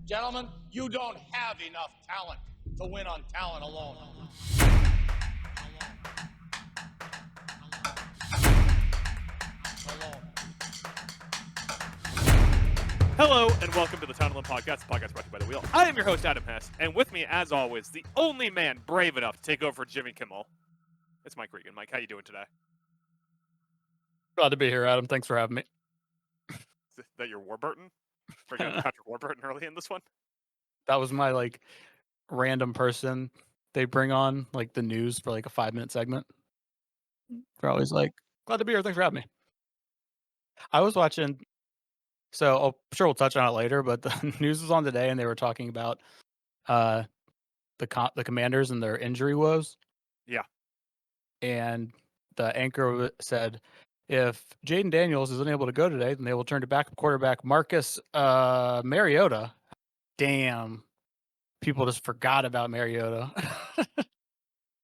Gentlemen, you don't have enough talent to win on talent alone. Hello and welcome to the Town Limb Podcast, the podcast brought to you by The Wheel. I am your host, Adam Hess, and with me, as always, the only man brave enough to take over for Jimmy Kimmel. It's Mike Regan. Mike, how you doing today? Glad to be here, Adam. Thanks for having me. Is that your Warburton? Bringing up Patrick Warburton early in this one? That was my, random person they bring on, the news for, a 5-minute segment. They're always like, glad to be here. Thanks for having me. I was watching, so I'm sure we'll touch on it later, but the news was on today, and they were talking about the Commanders and their injury woes. Yeah. And the anchor said, if Jaden Daniels is unable to go today, then they will turn to backup quarterback Marcus Mariota. Damn. People just forgot about Mariota.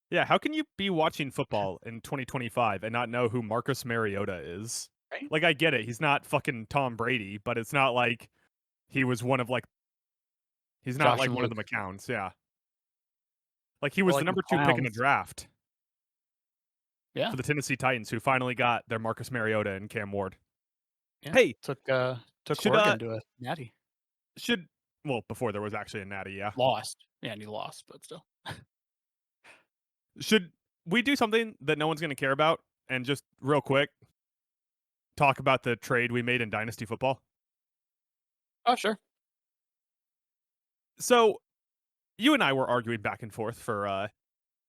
Yeah, how can you be watching football in 2025 and not know who Marcus Mariota is? Right? I get it. He's not fucking Tom Brady, but it's not like he was one of, he's not Josh and one of Luke. the McCowns, yeah. He was the number 2 pick in the draft. Yeah. For the Tennessee Titans, who finally got their Marcus Mariota and Cam Ward. Yeah. Hey, took Oregon to a natty. Before there was actually a natty, yeah. Lost. Yeah, and he lost, but still. Should we do something that no one's going to care about and just real quick talk about the trade we made in Dynasty Football? Oh, sure. So, you and I were arguing back and forth for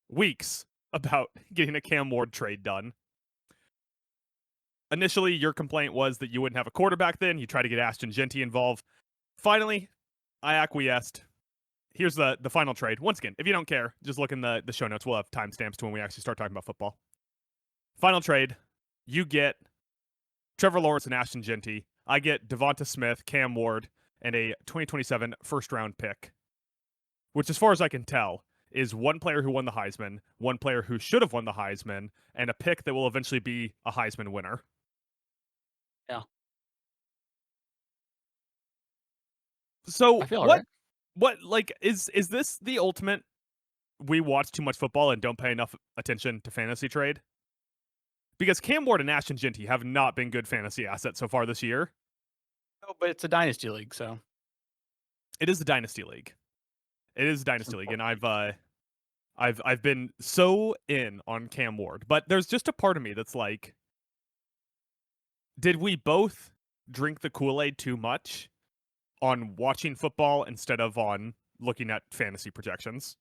weeks about getting a Cam Ward trade done. Initially, your complaint was that you wouldn't have a quarterback then. You tried to get Ashton Genty involved. Finally, I acquiesced. Here's the final trade. Once again, if you don't care, just look in the show notes. We'll have timestamps to when we actually start talking about football. Final trade. You get Trevor Lawrence and Ashton Genty. I get Devonta Smith, Cam Ward, and a 2027 first-round pick, which, as far as I can tell, is one player who won the Heisman, one player who should have won the Heisman, and a pick that will eventually be a Heisman winner. Yeah. So I feel right. what is this the ultimate we watch too much football and don't pay enough attention to fantasy trade? Because Cam Ward and Ashton Genty have not been good fantasy assets so far this year. No, but it's a dynasty league, so it is the dynasty league. It is a dynasty league, and I've been so in on Cam Ward, but there's just a part of me that's like, did we both drink the Kool-Aid too much on watching football instead of on looking at fantasy projections?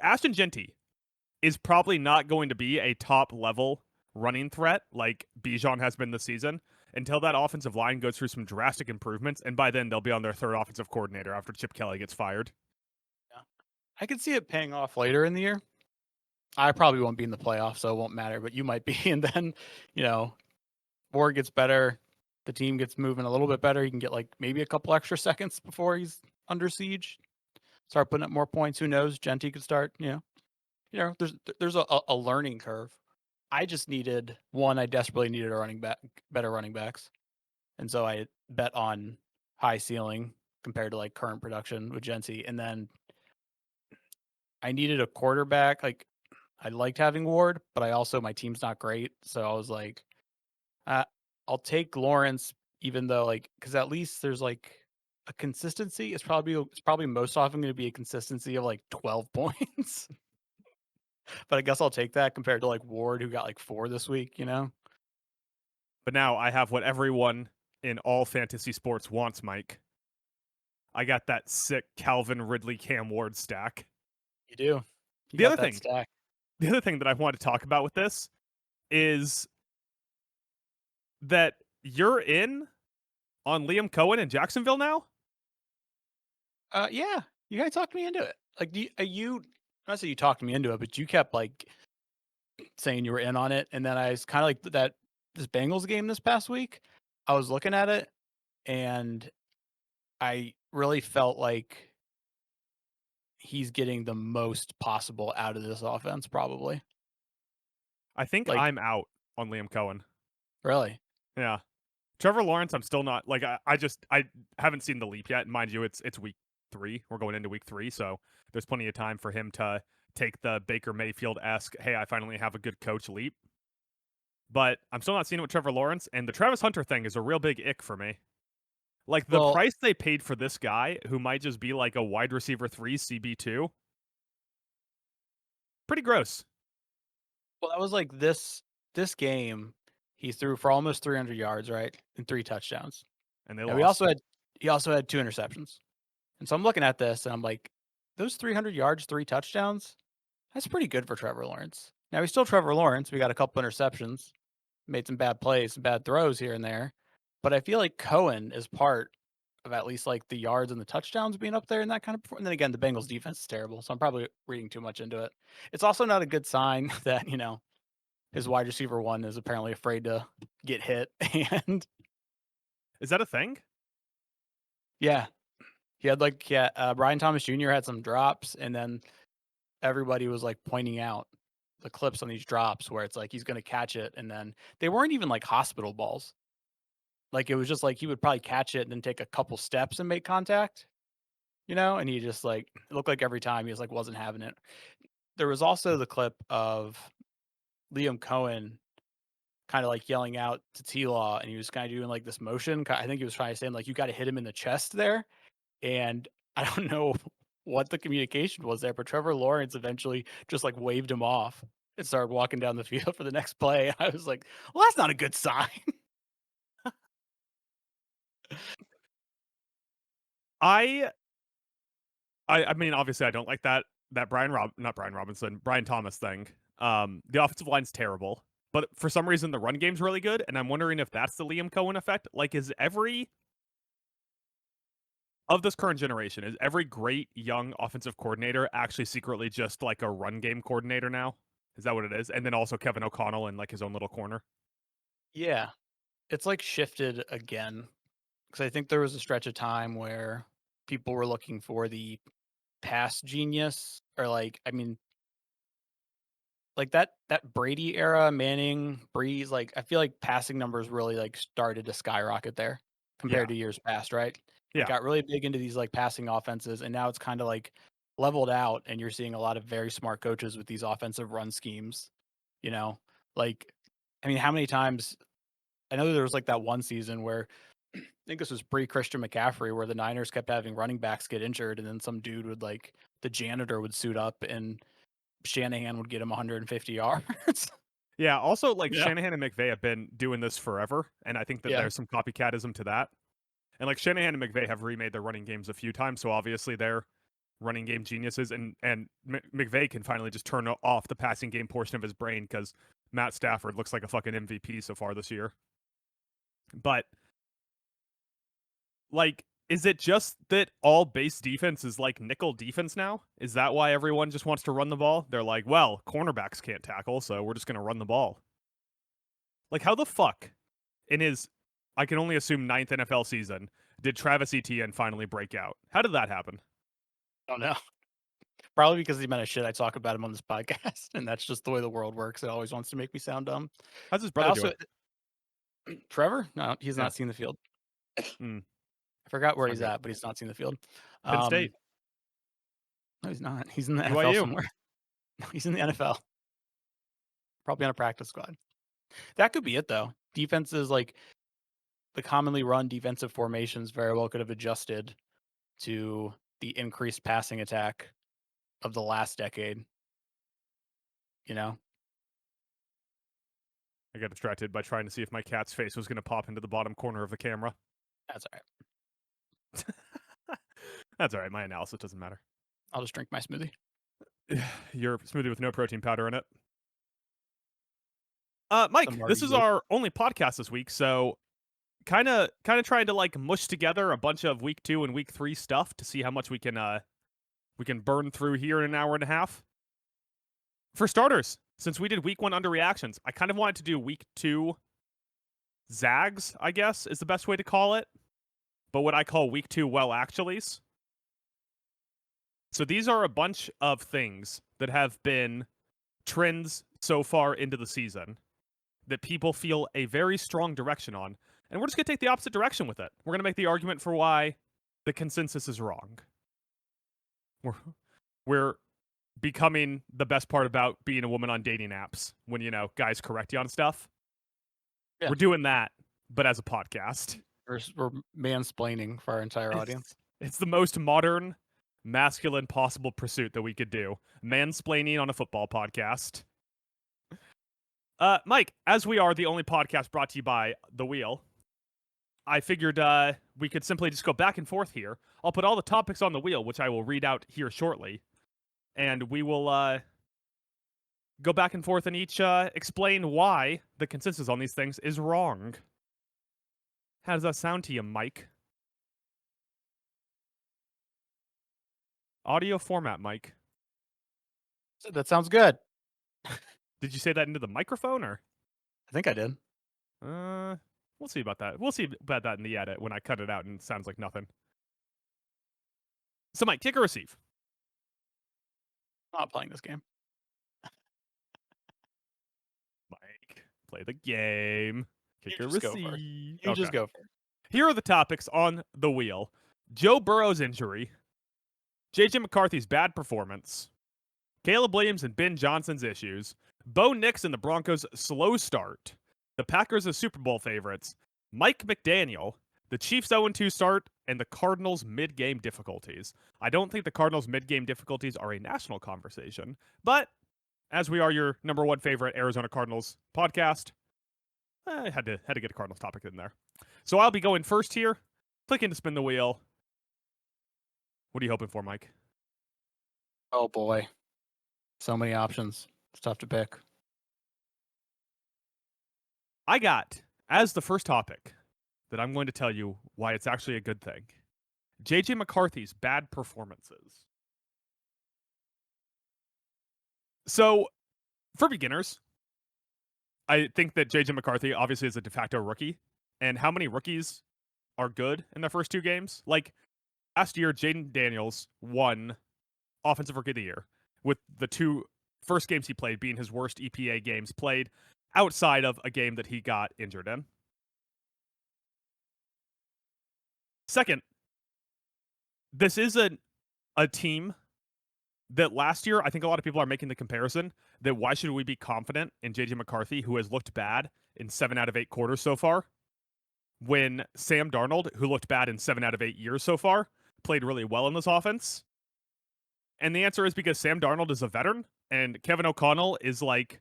Ashton Genty is probably not going to be a top level running threat like Bijan has been this season until that offensive line goes through some drastic improvements, and by then they'll be on their third offensive coordinator after Chip Kelly gets fired. Yeah. I could see it paying off later in the year. I probably won't be in the playoffs, so it won't matter, but you might be, and then, Ward gets better, the team gets moving a little bit better, he can get maybe a couple extra seconds before he's under siege. Start putting up more points. Who knows? Genty could start, there's a learning curve. I just needed I desperately needed better running backs. And so I bet on high ceiling compared to current production with Genty. And then I needed a quarterback. I liked having Ward, but my team's not great. So I was like, I'll take Lawrence, even though because at least there's a consistency. It's probably most often going to be a consistency of 12 points. But I guess I'll take that compared to Ward, who got 4 this week, But now I have what everyone in all fantasy sports wants, Mike. I got that sick Calvin Ridley Cam Ward stack. You do. The other thing that I want to talk about with this is that you're in on Liam Cohen in Jacksonville now? Yeah. You guys talked me into it. You not say you talked me into it, but you kept saying you were in on it, and then I was kind of this Bengals game this past week. I was looking at it, and I really felt like he's getting the most possible out of this offense, probably. I think I'm out on Liam Cohen. Really? Yeah. Trevor Lawrence, I'm still not like I haven't seen the leap yet. Mind you, it's week 3. We're going into week 3, so there's plenty of time for him to take the Baker Mayfield-esque, hey, I finally have a good coach leap. But I'm still not seeing it with Trevor Lawrence, and the Travis Hunter thing is a real big ick for me. Like the Well- price they paid for this guy, who might just be like a wide receiver 3 CB2, pretty gross. Well, that was like this game. He threw for almost 300 yards, right, and 3 touchdowns. And they And lost. he also had 2 interceptions. And so I'm looking at this and I'm like, those 300 yards, 3 touchdowns, that's pretty good for Trevor Lawrence. Now he's still Trevor Lawrence. We got a couple interceptions, made some bad plays, some bad throws here and there. But I feel like Cohen is part of at least like the yards and the touchdowns being up there in that kind of. And then again, the Bengals defense is terrible, so I'm probably reading too much into it. It's also not a good sign that his wide receiver 1 is apparently afraid to get hit. And Is that a thing? yeah, he had Brian Thomas Jr. had some drops, and then everybody was like pointing out the clips on these drops where it's like he's going to catch it, and then they weren't even like hospital balls. Like it was just like he would probably catch it and then take a couple steps and make contact, and he just like it looked like every time he was like wasn't having it. There was also the clip of Liam Cohen kind of like yelling out to T-Law, and he was kind of doing like this motion. I think he was trying to say like you got to hit him in the chest there, and I don't know what the communication was there, but Trevor Lawrence eventually just like waved him off and started walking down the field for the next play. I was like, well, that's not a good sign. I mean, obviously, I don't like that Brian Thomas thing. The offensive line's terrible, but for some reason, the run game's really good, and I'm wondering if that's the Liam Cohen effect. Like, is every of this current generation, is every great young offensive coordinator actually secretly just like a run game coordinator now? Is that what it is? And then also Kevin O'Connell in like his own little corner. Yeah, it's like shifted again because I think there was a stretch of time where people were looking for the pass genius, or like, I mean, like that Brady era, Manning, Breeze, like I feel like passing numbers really like started to skyrocket there compared to years past, right? Yeah. It got really big into these like passing offenses, and now it's kind of like leveled out, and you're seeing a lot of very smart coaches with these offensive run schemes. You know, like I mean, how many times I know there was like that one season where I think this was pre-Christian McCaffrey, where the Niners kept having running backs get injured, and then some dude would like the janitor would suit up and Shanahan would get him 150 yards. Yeah, also like Yeah. Shanahan and McVay have been doing this forever, and I think that Yeah. there's some copycatism to that. And like Shanahan and McVay have remade their running games a few times, so obviously they're running game geniuses, and McVay can finally just turn off the passing game portion of his brain because Matt Stafford looks like a fucking MVP so far this year. But like, is it just that all base defense is like nickel defense now? Is that why everyone just wants to run the ball? They're like, well, cornerbacks can't tackle, so we're just going to run the ball. Like, how the fuck, in his, I can only assume 9th NFL season, did Travis Etienne finally break out? How did that happen? I don't know. Probably because the amount of shit I talk about him on this podcast, and that's just the way the world works. It always wants to make me sound dumb. How's his brother doing? Trevor? No, he's Yeah. not seen the field. Hmm. I forgot where Sound he's good. at, but he's not seen the field. Penn State. No, he's not. He's in the NFL BYU. somewhere. No, he's in the NFL. Probably on a practice squad. That could be it, though. Defenses like the commonly run defensive formations very well could have adjusted to the increased passing attack of the last decade. You know? I got distracted by trying to see if my cat's face was going to pop into the bottom corner of the camera. That's all right. That's all right. My analysis doesn't matter. I'll just drink my smoothie. Your smoothie with no protein powder in it. Mike, Marty this is Blue. our only podcast this week, so kind of trying to like mush together a bunch of week 2 and week 3 stuff to see how much we can burn through here in an hour and a half. For starters, since we did week 1 underreactions, I kind of wanted to do week 2 zags, I guess is the best way to call it, but what I call week 2 well actuallys. So these are a bunch of things that have been trends so far into the season that people feel a very strong direction on, And we're just going to take the opposite direction with it. We're going to make the argument for why the consensus is wrong. We're becoming the best part about being a woman on dating apps when, guys correct you on stuff. Yeah. We're doing that, but as a podcast. We're mansplaining for our entire audience. It's the most modern, masculine possible pursuit that we could do. Mansplaining on a football podcast. Mike, as we are the only podcast brought to you by The Wheel, I figured we could simply just go back and forth here. I'll put all the topics on the wheel, which I will read out here shortly, and we will go back and forth and each explain why the consensus on these things is wrong. How does that sound to you, Mike? Audio format, Mike. That sounds good. Did you say that into the microphone, or? I think I did. We'll see about that. We'll see about that in the edit when I cut it out and it sounds like nothing. So, Mike, kick or receive? Not playing this game. Mike, play the game. Kick or just go receive? for it. You just go for it. Here are the topics on the wheel. Joe Burrow's injury, J.J. McCarthy's bad performance, Caleb Williams and Ben Johnson's issues, Bo Nix and the Broncos' slow start, the Packers as Super Bowl favorites, Mike McDaniel, the Chiefs' 0-2 start, and the Cardinals' mid-game difficulties. I don't think the Cardinals' mid-game difficulties are a national conversation, but as we are your number one favorite Arizona Cardinals podcast, I had to get a Cardinals topic in there. So I'll be going first here, clicking to spin the wheel. What are you hoping for, Mike? Oh boy. So many options. It's tough to pick. I got, as the first topic, that I'm going to tell you why it's actually a good thing, J.J. McCarthy's bad performances. So, for beginners, I think that J.J. McCarthy obviously is a de facto rookie. And how many rookies are good in their first two games? Like, last year, Jaden Daniels won Offensive Rookie of the Year, with the two first games he played being his worst EPA games played outside of a game that he got injured in. Second, this is a team that last year, I think a lot of people are making the comparison that why should we be confident in J.J. McCarthy, who has looked bad in 7 out of 8 quarters so far, when Sam Darnold, who looked bad in 7 out of 8 years so far, played really well in this offense? And the answer is because Sam Darnold is a veteran and Kevin O'Connell is like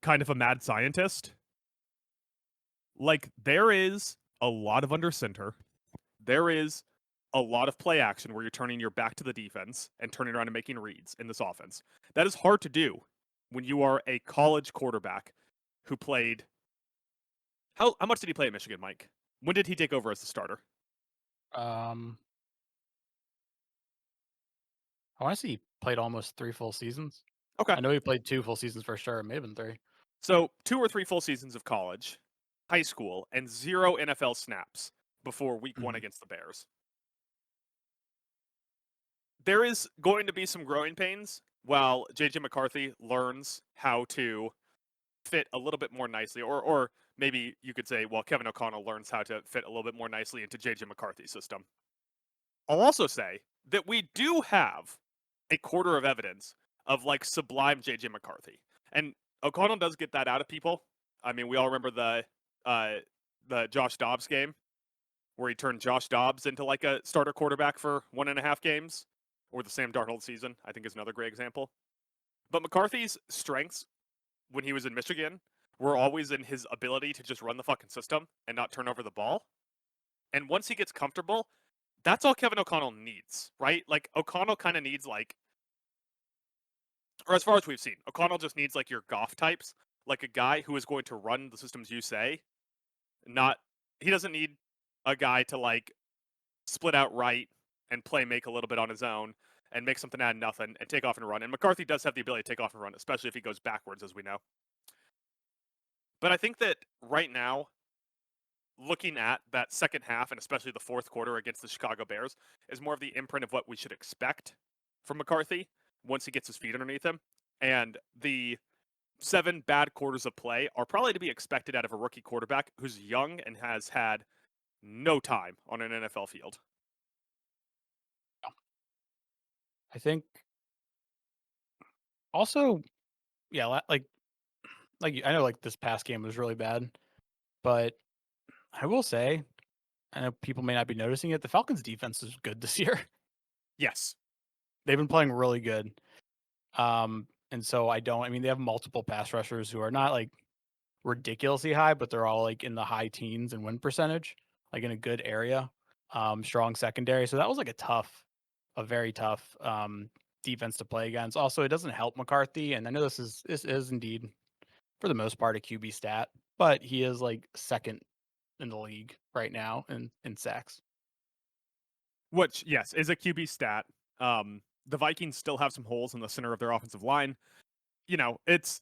kind of a mad scientist. Like, there is a lot of under center. There is a lot of play action where you're turning your back to the defense and turning around and making reads in this offense. That is hard to do when you are a college quarterback who played. How much did he play at Michigan, Mike? When did he take over as the starter? I want to say he played almost 3 full seasons. Okay. I know he played 2 full seasons for sure. It may have been 3. So 2 or 3 full seasons of college, high school, and 0 NFL snaps before week 1 against the Bears. There is going to be some growing pains while J.J. McCarthy learns how to fit a little bit more nicely, or maybe you could say, well, Kevin O'Connell learns how to fit a little bit more nicely into J.J. McCarthy's system. I'll also say that we do have a quarter of evidence of like sublime J.J. McCarthy. And O'Connell does get that out of people. I mean, we all remember the Josh Dobbs game where he turned Josh Dobbs into like a starter quarterback for 1.5 games, or the Sam Darnold season, I think is another great example. But McCarthy's strengths when he was in Michigan were always in his ability to just run the fucking system and not turn over the ball. And once he gets comfortable, that's all Kevin O'Connell needs, right? Like, O'Connell kind of needs like, or as far as we've seen, O'Connell just needs like your Goff types, like a guy who is going to run the systems you say. He doesn't need a guy to like split out right and make a little bit on his own and make something out of nothing and take off and run. And McCarthy does have the ability to take off and run, especially if he goes backwards, as we know. But I think that right now, looking at that second half and especially the fourth quarter against the Chicago Bears is more of the imprint of what we should expect from McCarthy once he gets his feet underneath him. And the 7 bad quarters of play are probably to be expected out of a rookie quarterback who's young and has had no time on an NFL field. I think also, yeah, I know like this past game was really bad, but I will say, I know people may not be noticing it. The Falcons' defense is good this year. Yes. They've been playing really good. And so I mean, they have multiple pass rushers who are not like ridiculously high, but they're all like in the high teens and win percentage, like in a good area. Strong secondary. So that was like a very tough defense to play against. Also, it doesn't help McCarthy, and I know this is indeed for the most part a QB stat, but he is like second in the league right now in sacks. Which, yes, is a QB stat. The Vikings still have some holes in the center of their offensive line. You know, it's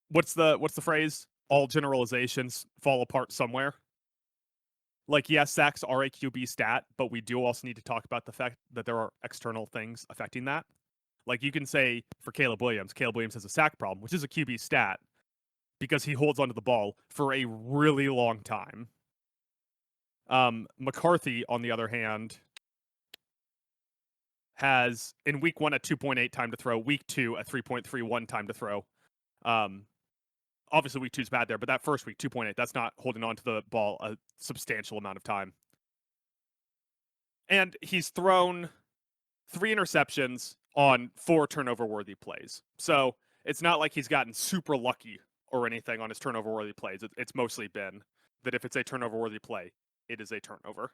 what's the phrase? All generalizations fall apart somewhere. Like, yes, sacks are a QB stat, but we do also need to talk about the fact that there are external things affecting that. Like, you can say for Caleb Williams has a sack problem, which is a QB stat because he holds onto the ball for a really long time. McCarthy, on the other hand, has in week 1 a 2.8 time to throw, week 2 a 3.31 time to throw. Obviously week 2 is bad there, but that first week 2.8, that's not holding on to the ball a substantial amount of time. And he's thrown 3 interceptions on 4 turnover worthy plays. So it's not like he's gotten super lucky or anything on his turnover worthy plays. It's mostly been that if it's a turnover worthy play, it is a turnover.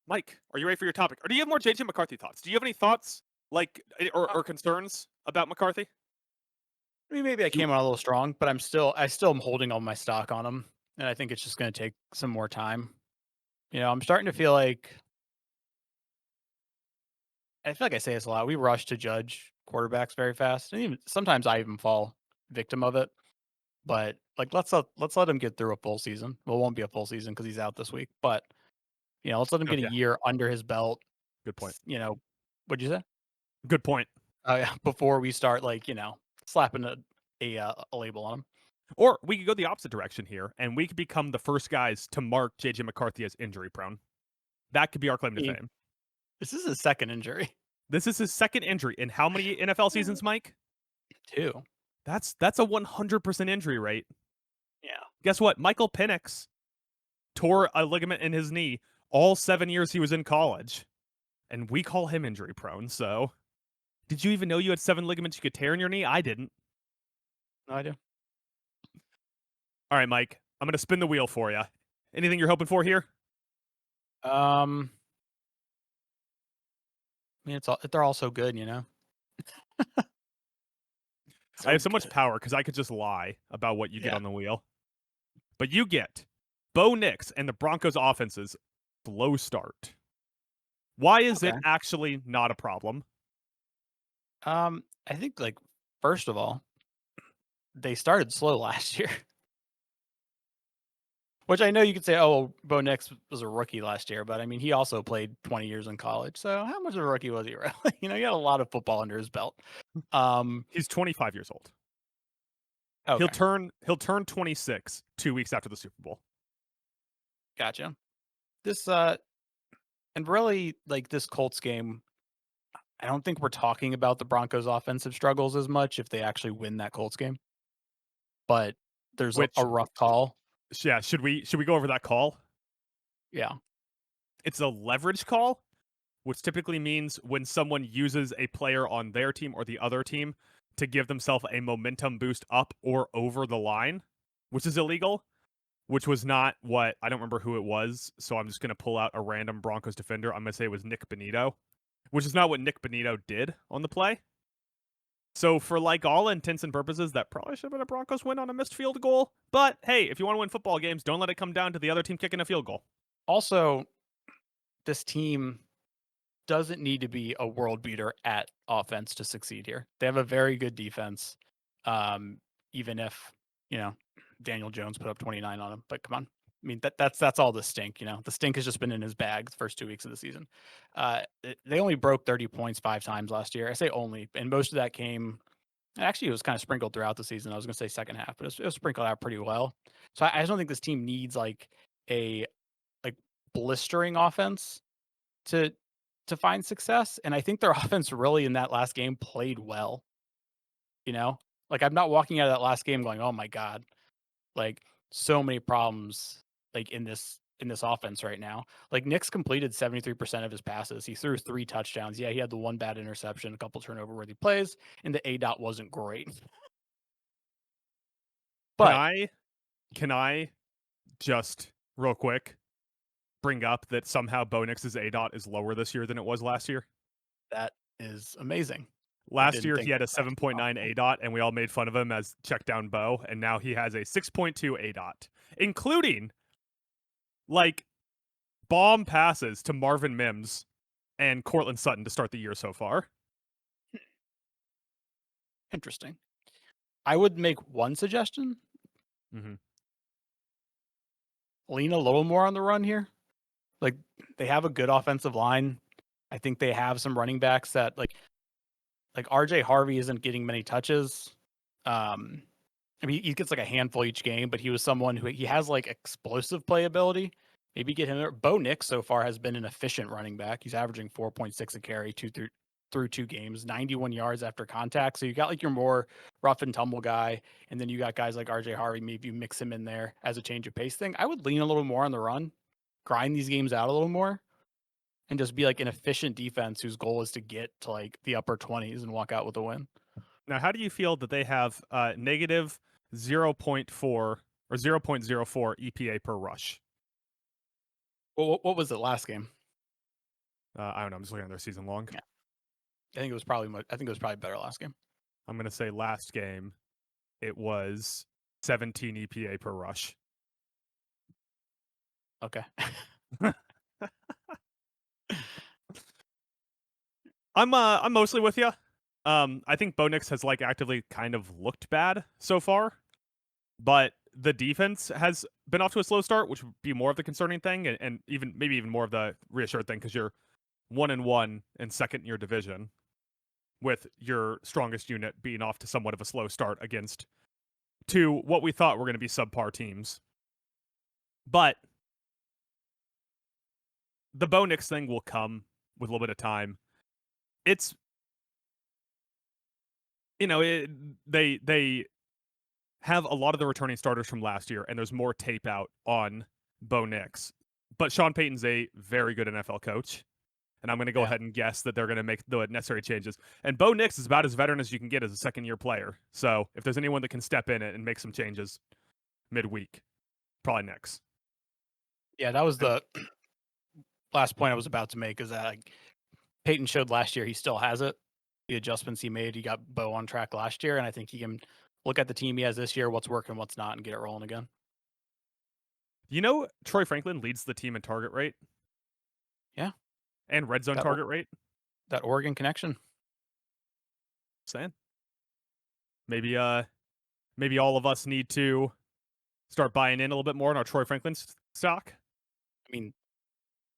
Mike, are you ready for your topic? Or do you have more JJ McCarthy thoughts? Do you have any thoughts or concerns about McCarthy? I mean, maybe I came out a little strong, but I still am holding all my stock on him, and I think it's just going to take some more time. You know, I'm starting to feel like I say this a lot. We rush to judge quarterbacks very fast, and even sometimes I even fall victim of it. But like, let's let him get through a full season. Well, it won't be a full season because he's out this week. But let's let him get a year under his belt. Good point. What'd you say? Good point. Oh yeah, before we start slapping a label on him. Or we could go the opposite direction here, and we could become the first guys to mark JJ McCarthy as injury prone. That could be our claim to fame. This is his second injury. This is his second injury in how many NFL seasons, Mike? 2. That's a 100% injury rate. Yeah. Guess what? Michael Penix tore a ligament in his knee all 7 years he was in college, and we call him injury prone. So, did you even know you had 7 ligaments you could tear in your knee? I didn't. No idea. All right, Mike. I'm gonna spin the wheel for you. Anything you're hoping for here? I mean, they're all so good, I have so much power because I could just lie about what you get on the wheel. But you get Bo Nix and the Broncos offense's slow start. Why is it actually not a problem? I think first of all, they started slow last year. Which I know you could say, oh, Bo Nix was a rookie last year, but I mean, he also played 20 years in college. So how much of a rookie was he really? He had a lot of football under his belt. He's 25 years old. Okay. He'll turn 26 2 weeks after the Super Bowl. Gotcha. This and really this Colts game, I don't think we're talking about the Broncos offensive struggles as much if they actually win that Colts game. But there's a rough call. Yeah, should we go over that call? Yeah. It's a leverage call, which typically means when someone uses a player on their team or the other team to give themselves a momentum boost up or over the line, which is illegal, which was not what, I don't remember who it was, so I'm just going to pull out a random Broncos defender. I'm going to say it was Nick Bonito, which is not what Nick Bonito did on the play. So for all intents and purposes, that probably should have been a Broncos win on a missed field goal. But hey, if you want to win football games, don't let it come down to the other team kicking a field goal. Also, this team doesn't need to be a world beater at offense to succeed here. They have a very good defense. Even if, Daniel Jones put up 29 on them, but come on. I mean, that's all the stink, you know. The stink has just been in his bag the first 2 weeks of the season. They only broke 30 points 5 times last year. I say only, and most of that came. Actually, it was kind of sprinkled throughout the season. I was going to say second half, but it was sprinkled out pretty well. So I just don't think this team needs like a like blistering offense to find success. And I think their offense really in that last game played well. You know, like I'm not walking out of that last game going, "Oh my god, like so many problems like in this offense right now." Like Nick's completed 73% of his passes. He threw 3 touchdowns. Yeah, he had the one bad interception, a couple turnover worthy plays, and the A dot wasn't great. Can But I can I just real quick bring up that somehow Bo Nix's A dot is lower this year than it was last year? that is amazing. I Last didn't year think he had a that was 7.9 possible. A dot, and we all made fun of him as check down Bo, and now he has a 6.2 A dot, including like bomb passes to Marvin Mims and Cortland Sutton to start the year so far. Interesting. I would make one suggestion. Mm-hmm. Lean a little more on the run here. Like they have a good offensive line. I think they have some running backs that like RJ Harvey isn't getting many touches. I mean, he gets like a handful each game, but he was someone who he has like explosive playability. Maybe get him there. Bo Nix so far has been an efficient running back. He's averaging 4.6 a carry through 2 games, 91 yards after contact. So you got like your more rough and tumble guy, and then you got guys like RJ Harvey. Maybe you mix him in there as a change of pace thing. I would lean a little more on the run, grind these games out a little more, and just be like an efficient defense whose goal is to get to like the upper 20s and walk out with a win. Now, how do you feel that they have negative 0.4 or 0.04 EPA per rush? Well, what was it last game? I don't know. I'm just looking at their season long. Yeah. I think it was probably better last game. I'm going to say last game it was 17 EPA per rush. Okay. I'm mostly with you. I think Bo Nix has like actively kind of looked bad so far, but the defense has been off to a slow start, which would be more of the concerning thing, and even maybe even more of the reassured thing because you're 1-1 and second in your division, with your strongest unit being off to somewhat of a slow start against two what we thought were going to be subpar teams. But the Bo Nix thing will come with a little bit of time. It's they have a lot of the returning starters from last year, and there's more tape out on Bo Nix. But Sean Payton's a very good NFL coach, and I'm going to go ahead and guess that they're going to make the necessary changes. And Bo Nix is about as veteran as you can get as a second-year player. So if there's anyone that can step in it and make some changes midweek, probably Nix. Yeah, that was the last point I was about to make. Is that like, Peyton showed last year he still has it. The adjustments he made, he got Bo on track last year, and I think he can look at the team he has this year, what's working, what's not, and get it rolling again. You know, Troy Franklin leads the team in target rate. Yeah. And red zone target rate. That Oregon connection. Saying. Maybe all of us need to start buying in a little bit more in our Troy Franklin stock. I mean,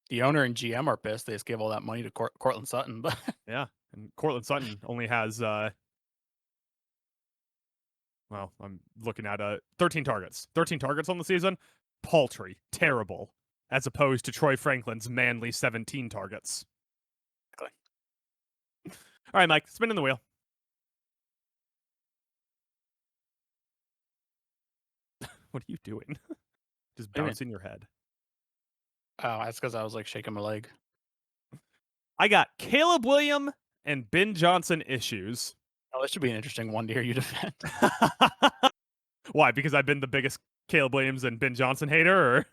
the owner and GM are pissed. They just gave all that money to Cortland Sutton, but yeah, and Cortland Sutton only has well, I'm looking at 13 targets. 13 targets on the season. Paltry, terrible, as opposed to Troy Franklin's manly 17 targets. Exactly. All right, Mike, spinning the wheel. What are you doing? Just bouncing your head. Oh, that's because I was like shaking my leg. I got Caleb Williams and Ben Johnson issues. Oh, this should be an interesting one to hear you defend. Why? Because I've been the biggest Caleb Williams and Ben Johnson hater, or?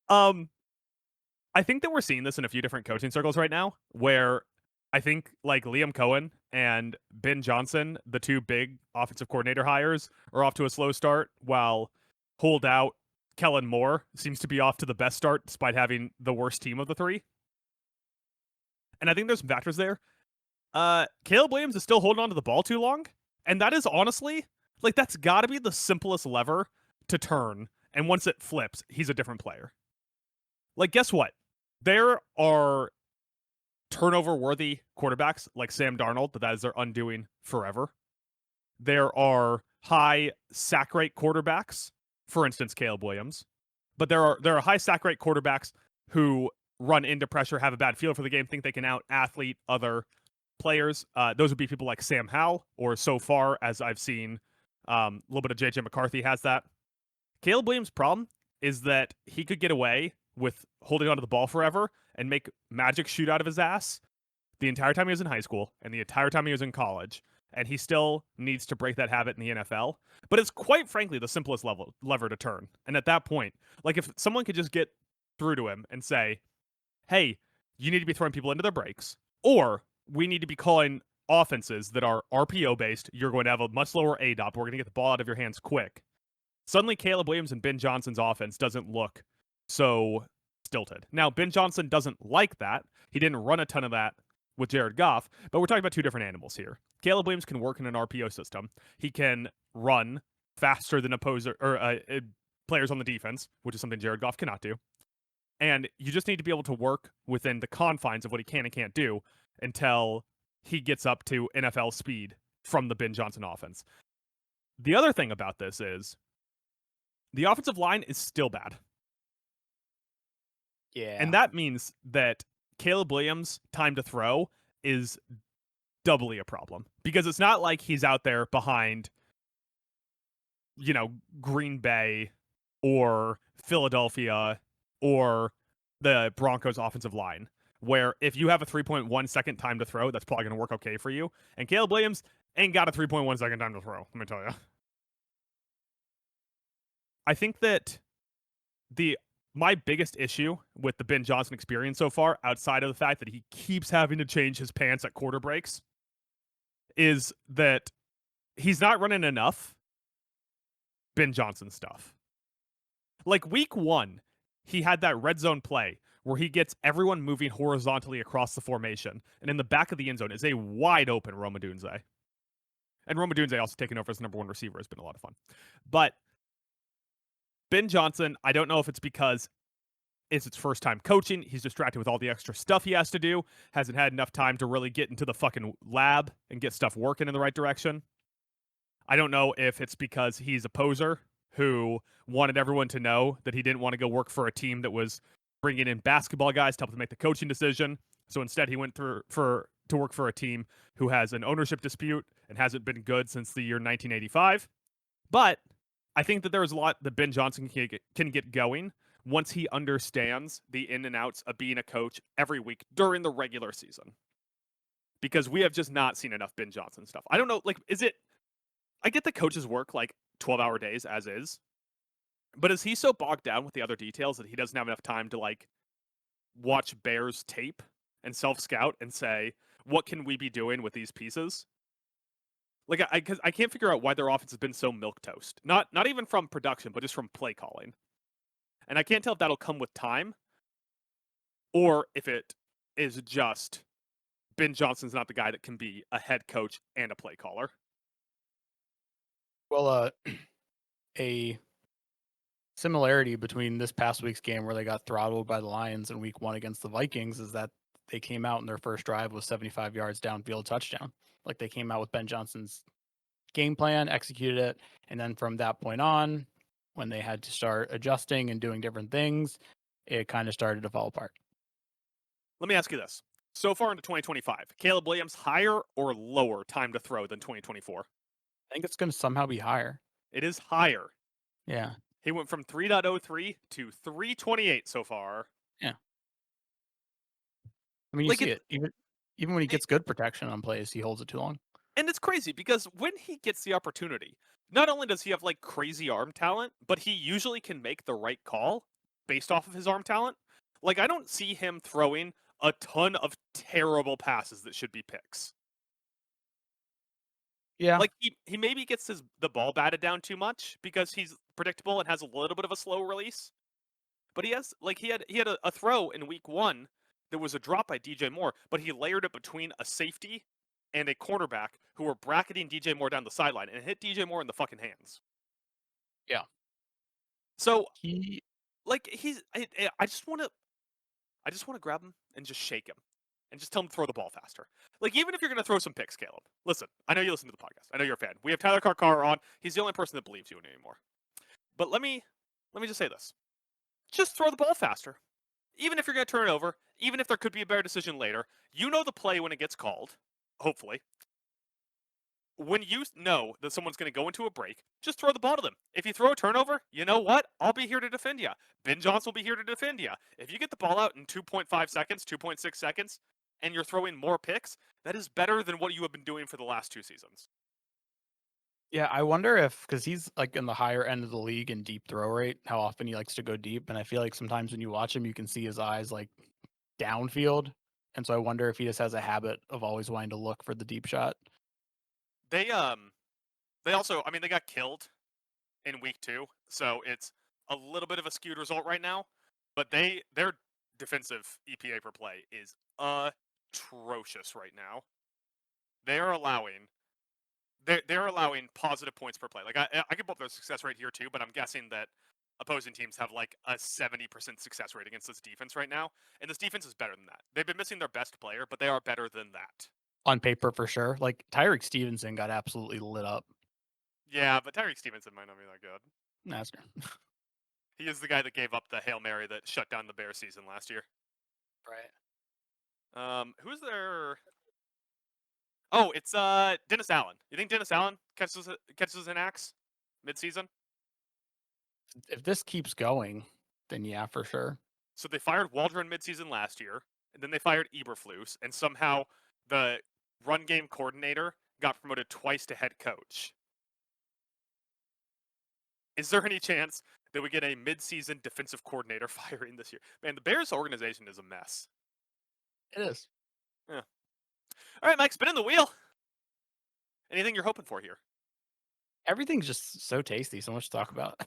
Yeah. I think that we're seeing this in a few different coaching circles right now, where I think like Liam Cohen and Ben Johnson, the two big offensive coordinator hires, are off to a slow start, while holdout Kellen Moore seems to be off to the best start despite having the worst team of the three. And I think there's some factors there. Caleb Williams is still holding on to the ball too long, and that is honestly, like, that's got to be the simplest lever to turn And once it flips, he's a different player. Like, guess what? There are turnover-worthy quarterbacks like Sam Darnold, but that is their undoing forever. There are high sack rate quarterbacks, for instance, Caleb Williams. But there are high sack rate quarterbacks who run into pressure, have a bad feel for the game, think they can out-athlete other players. Those would be people like Sam Howell, or so far as I've seen, a little bit of J.J. McCarthy has that. Caleb Williams' problem is that he could get away with holding onto the ball forever and make magic shoot out of his ass the entire time he was in high school and the entire time he was in college. And he still needs to break that habit in the NFL. But it's quite frankly the simplest lever to turn. And at that point, like if someone could just get through to him and say, hey, you need to be throwing people into their breaks, or we need to be calling offenses that are RPO based. You're going to have a much lower ADOP. We're going to get the ball out of your hands quick. Suddenly, Caleb Williams and Ben Johnson's offense doesn't look so stilted. Now, Ben Johnson doesn't like that. He didn't run a ton of that with Jared Goff, but we're talking about two different animals here. Caleb Williams can work in an RPO system. He can run faster than players on the defense, which is something Jared Goff cannot do. And you just need to be able to work within the confines of what he can and can't do until he gets up to NFL speed from the Ben Johnson offense. The other thing about this is the offensive line is still bad. Yeah. And that means that Caleb Williams' time to throw is doubly a problem, because it's not like he's out there behind, Green Bay or Philadelphia or the Broncos offensive line, where if you have a 3.1 second time to throw, that's probably going to work okay for you. And Caleb Williams ain't got a 3.1 second time to throw, let me tell you. I think that my biggest issue with the Ben Johnson experience so far, outside of the fact that he keeps having to change his pants at quarter breaks, is that he's not running enough Ben Johnson stuff. Like week 1, he had that red zone play where he gets everyone moving horizontally across the formation, and in the back of the end zone is a wide open Rome Odunze. And Rome Odunze also taking over as number 1 receiver has been a lot of fun. But Ben Johnson, I don't know if it's because it's his first time coaching, he's distracted with all the extra stuff he has to do, hasn't had enough time to really get into the fucking lab and get stuff working in the right direction. I don't know if it's because he's a poser who wanted everyone to know that he didn't want to go work for a team that was bringing in basketball guys to help him make the coaching decision. So instead, he went to work for a team who has an ownership dispute and hasn't been good since the year 1985. But I think that there's a lot that Ben Johnson can get going once he understands the in and outs of being a coach every week during the regular season. Because we have just not seen enough Ben Johnson stuff. I don't know, I get the coaches work 12-hour days as is, but is he so bogged down with the other details that he doesn't have enough time to watch Bears tape and self-scout and say, what can we be doing with these pieces? Because I can't figure out why their offense has been so milquetoast. Not even from production, but just from play calling. And I can't tell if that'll come with time, or if it is just Ben Johnson's not the guy that can be a head coach and a play caller. Well, a similarity between this past week's game where they got throttled by the Lions and week 1 against the Vikings is that they came out in their first drive with 75 yards downfield touchdown. Like they came out with Ben Johnson's game plan, executed it, and then from that point on, when they had to start adjusting and doing different things, it kind of started to fall apart. Let me ask you this. So far into 2025, Caleb Williams higher or lower time to throw than 2024? I think it's going to somehow be higher. It is higher. Yeah. He went from 3.03 to 3.28 so far. Yeah. I mean, you see it. Even when he gets good protection on plays, he holds it too long. And it's crazy because when he gets the opportunity, not only does he have crazy arm talent, but he usually can make the right call based off of his arm talent. I don't see him throwing a ton of terrible passes that should be picks. Yeah. He maybe gets the ball batted down too much because he's predictable and has a little bit of a slow release. But he has he had a throw in week 1 that was a drop by DJ Moore, but he layered it between a safety and a cornerback who were bracketing DJ Moore down the sideline and hit DJ Moore in the fucking hands. Yeah. So He like I just want to grab him and just shake him and just tell him to throw the ball faster. Like even if you're going to throw some picks, Caleb. Listen, I know you listen to the podcast. I know you're a fan. We have Tyler Carcar on. He's the only person that believes you anymore. But let me just say this. Just throw the ball faster. Even if you're going to turn it over, even if there could be a better decision later, you know the play when it gets called, hopefully. When you know that someone's going to go into a break, just throw the ball to them. If you throw a turnover, you know what? I'll be here to defend you. Ben Johnson will be here to defend you. If you get the ball out in 2.5 seconds, 2.6 seconds, and you're throwing more picks, that is better than what you have been doing for the last 2 seasons. Yeah, I wonder if because he's like in the higher end of the league in deep throw rate, how often he likes to go deep. And I feel like sometimes when you watch him, you can see his eyes like downfield. And so I wonder if he just has a habit of always wanting to look for the deep shot. They also, I mean, they got killed in week 2, so it's a little bit of a skewed result right now. But their defensive EPA per play is atrocious right now. They're allowing they're allowing positive points per play. Like I could pull up their success rate here too, but I'm guessing that opposing teams have like a 70% success rate against this defense right now, and this defense is better than that. They've been missing their best player, but they are better than that. On paper, for sure. Like Tyreek Stevenson got absolutely lit up. Yeah, but Tyreek Stevenson might not be that good. That's good. He is the guy that gave up the Hail Mary that shut down the Bears season last year. Right. Who's their? Oh, it's Dennis Allen. You think Dennis Allen catches an axe mid-season? If this keeps going, then yeah, for sure. So they fired Waldron mid-season last year, and then they fired Eberflus, and somehow the run game coordinator got promoted twice to head coach. Is there any chance that we get a mid-season defensive coordinator firing this year? Man, the Bears organization is a mess. It is. Yeah. All right, Mike, spinning the wheel. Anything you're hoping for here? Everything's just so tasty, so much to talk about.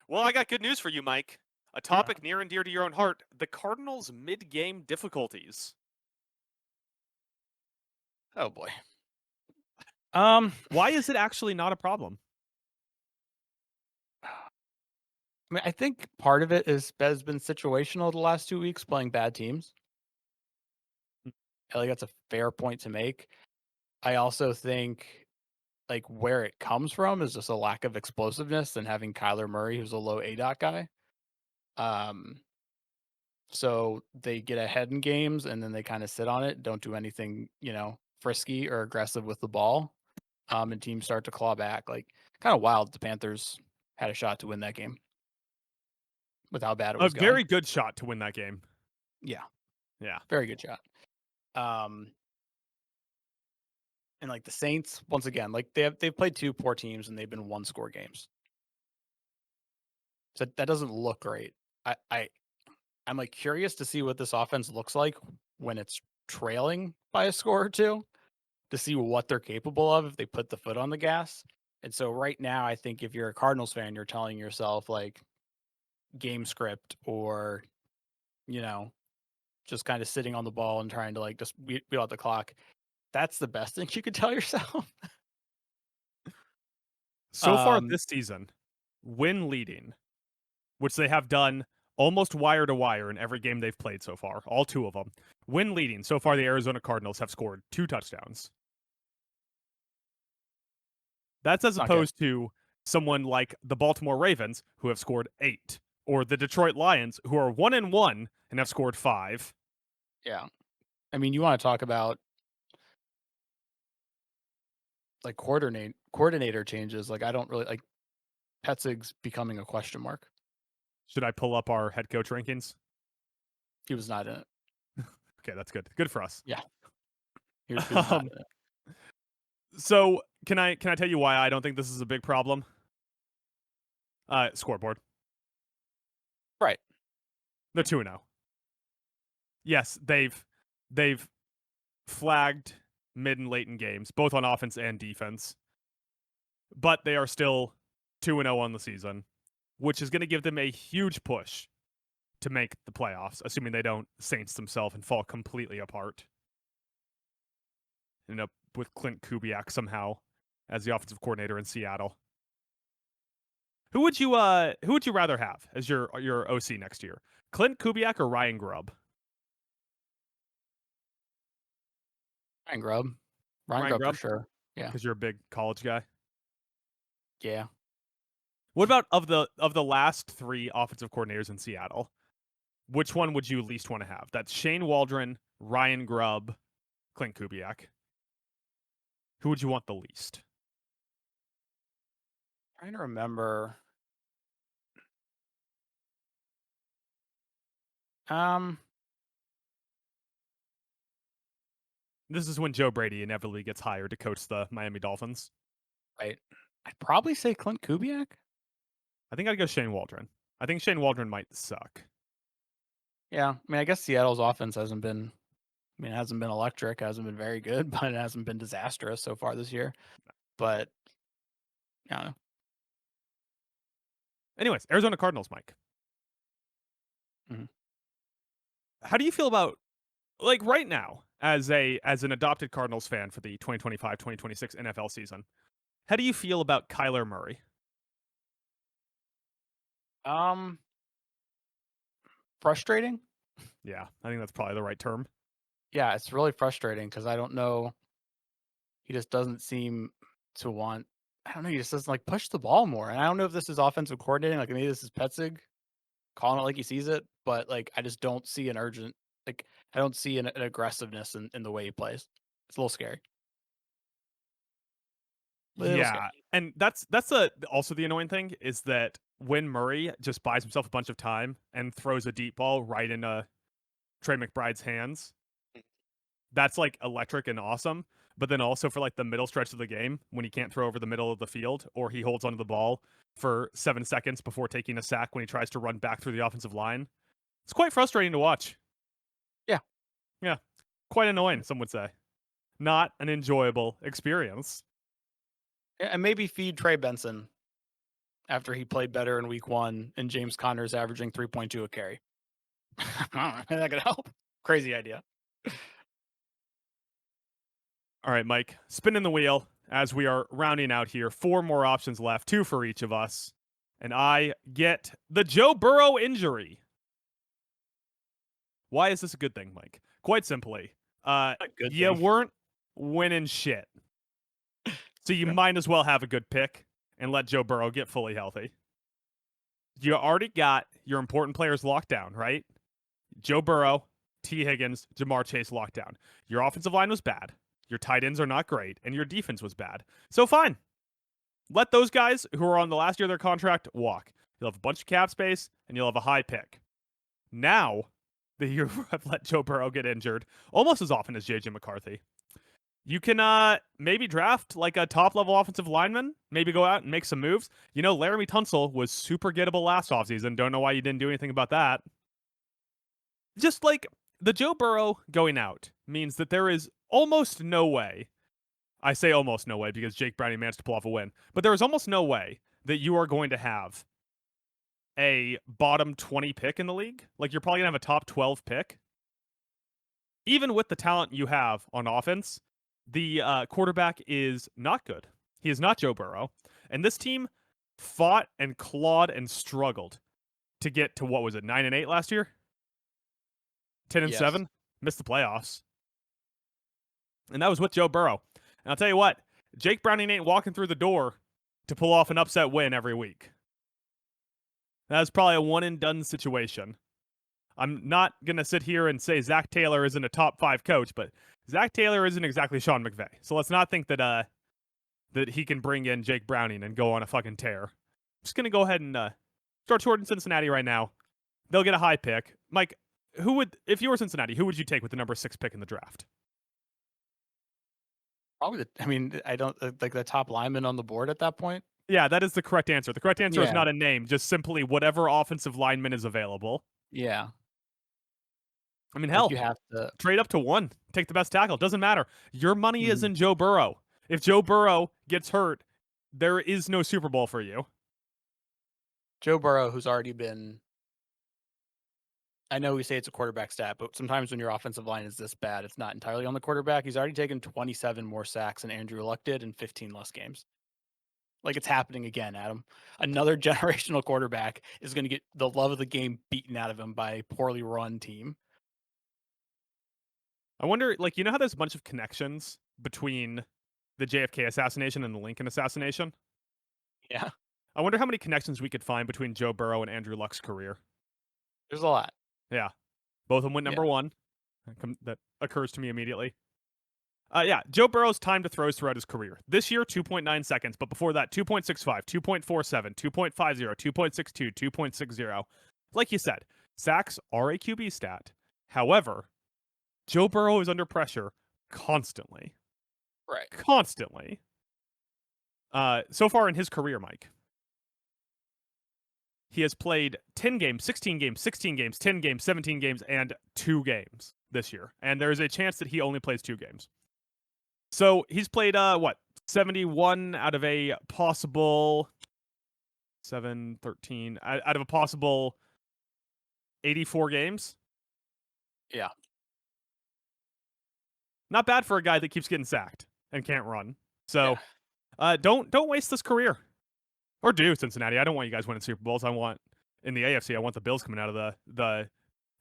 Well, I got good news for you, Mike. A topic near and dear to your own heart: the Cardinals' mid-game difficulties. Oh boy. Why is it actually not a problem? I mean, I think part of it has been situational the last 2 weeks playing bad teams. I think that's a fair point to make. I also think like where it comes from is just a lack of explosiveness and having Kyler Murray, who's a low ADOT guy. Um, so they get ahead in games and then they kind of sit on it, don't do anything, frisky or aggressive with the ball. And teams start to claw back. Like kind of wild. The Panthers had a shot to win that game with how bad it A was very going. good shot to win that game. Yeah, Yeah. very good shot. And like the Saints, once again, like they've played 2 poor teams and they've been 1-score games. So that doesn't look great. I'm like curious to see what this offense looks like when it's trailing by a score or 2 to see what they're capable of if they put the foot on the gas. And so right now, I think if you're a Cardinals fan, you're telling yourself like game script or, just kind of sitting on the ball and trying to like just beat out the clock. That's the best thing you could tell yourself. So far this season, win leading, which they have done almost wire to wire in every game they've played so far, all 2 of them. Win leading, so far the Arizona Cardinals have scored 2 touchdowns. That's as opposed to someone like the Baltimore Ravens, who have scored 8, or the Detroit Lions, who are 1-1 and have scored 5. Yeah. I mean, you want to talk about like coordinator changes. Like I don't really like Petzig's becoming a question mark. Should I pull up our head coach rankings? He was not in it. Okay, that's good. Good for us. Yeah. He was not in it. So can I tell you why I don't think this is a big problem? Scoreboard. Right. They're 2-0. Yes, they've flagged mid and late in games, both on offense and defense. But they are still 2-0 on the season, which is going to give them a huge push to make the playoffs, assuming they don't Saints themselves and fall completely apart. End up with Clint Kubiak somehow as the offensive coordinator in Seattle. Who would you rather have as your OC next year? Clint Kubiak or Ryan Grubb? Ryan Grubb. Ryan Ryan Grubb for Grubb, sure. Yeah. because you're a big college guy. Yeah. What about of the last 3 offensive coordinators in Seattle? Which one would you least want to have? That's Shane Waldron, Ryan Grubb, Clint Kubiak. Who would you want the least? Trying to remember. Um, This is when Joe Brady inevitably gets hired to coach the Miami Dolphins. right. I'd probably say Clint Kubiak. I think I'd go Shane Waldron. I think Shane Waldron might suck. Yeah. I mean, I guess Seattle's offense hasn't been. I mean, it hasn't been electric, hasn't been very good, but it hasn't been disastrous so far this year. But I don't know. Anyways, Arizona Cardinals, Mike. Mhm. How do you feel about, like, right now as an adopted Cardinals fan for the 2025-2026 NFL season? How do you feel about Kyler Murray? Um, Frustrating. Yeah, I think that's probably the right term. Yeah, it's really frustrating because I don't know. He just doesn't seem to want. I don't know. He just doesn't like push the ball more. And I don't know if this is offensive coordinating. Like maybe this is Petzig calling it like he sees it, but like I just don't see an urgent. Like I don't see an aggressiveness in the way he plays. It's a little scary. Little scary. Yeah, and that's also the annoying thing is that when Murray just buys himself a bunch of time and throws a deep ball right into Trey McBride's hands, that's like electric and awesome. But then also for like the middle stretch of the game when he can't throw over the middle of the field or he holds onto the ball for 7 seconds before taking a sack when he tries to run back through the offensive line, it's quite frustrating to watch. Yeah. Yeah, quite annoying, some would say. Not an enjoyable experience. Yeah, and maybe feed Trey Benson after he played better in week 1 and James Conner's averaging 3.2 a carry. That could help. Crazy idea. All right, Mike, spinning the wheel as we are rounding out here. 4 more options left, 2 for each of us. And I get the Joe Burrow injury. Why is this a good thing, Mike? Quite simply, Good you thing. weren't winning shit. So you might as well have a good pick and let Joe Burrow get fully healthy. You already got your important players locked down, right? Joe Burrow, T. Higgins, Jamar Chase locked down. Your offensive line was bad. Your tight ends are not great, and your defense was bad. So fine. Let those guys who are on the last year of their contract walk. You'll have a bunch of cap space, and you'll have a high pick. Now that you have let Joe Burrow get injured almost as often as J.J. McCarthy, you can maybe draft like a top-level offensive lineman, maybe go out and make some moves. You know, Laramie Tunsil was super gettable last offseason. Don't know why you didn't do anything about that. Just like the Joe Burrow going out means that there is almost no way. I say almost no way because Jake Browning managed to pull off a win, but there is almost no way that you are going to have a bottom 20 pick in the league. Like you're probably going to have a top 12 pick. Even with the talent you have on offense, the quarterback is not good. He is not Joe Burrow. And this team fought and clawed and struggled to get to what was it, 9-8 last year? 10-7, missed the playoffs. And that was with Joe Burrow. And I'll tell you what, Jake Browning ain't walking through the door to pull off an upset win every week. That's probably a one and done situation. I'm not going to sit here and say Zach Taylor isn't a top 5 coach, but Zach Taylor isn't exactly Sean McVay. So let's not think that that he can bring in Jake Browning and go on a fucking tear. I'm just going to go ahead and start short in Cincinnati right now. They'll get a high pick. Mike, who would, if you were Cincinnati, who would you take with the number 6 pick in the draft? Probably I don't like the top lineman on the board at that point. Yeah, that is the correct answer. The correct answer is Yeah. not a name, just simply whatever offensive lineman is available. Yeah. I mean, Like hell, you have to. trade up to 1. Take the best tackle. Doesn't matter. Your money is Mhm. in Joe Burrow. If Joe Burrow gets hurt, there is no Super Bowl for you. Joe Burrow, who's already been. I know we say it's a quarterback stat, but sometimes when your offensive line is this bad, it's not entirely on the quarterback. He's already taken 27 more sacks than Andrew Luck did in 15 less games. Like, it's happening again, Adam. Another generational quarterback is going to get the love of the game beaten out of him by a poorly run team. I wonder, like, you know how there's a bunch of connections between the JFK assassination and the Lincoln assassination? Yeah, I wonder how many connections we could find between Joe Burrow and Andrew Luck's career. there's a lot. Yeah. Both of them went Yeah. number one. That occurs to me immediately. Yeah, Joe Burrow's time to throws throughout his career. This year, 2.9 seconds, but before that, 2.65, 2.47, 2.50, 2.62, 2.60. Like you said, sacks are a QB stat. However, Joe Burrow is under pressure constantly. Right. Constantly. So far in his career, Mike, he has played 10 games, 16 games, 16 games, 10 games, 17 games, and 2 games this year. And there is a chance that he only plays 2 games. So he's played, 71 out of a possible 7, 13, out of a possible 84 games. Yeah. Not bad for a guy that keeps getting sacked and can't run. So Yeah. don't waste this career. Or do, Cincinnati. I don't want you guys winning Super Bowls. I want, in the AFC, I want the Bills coming out of the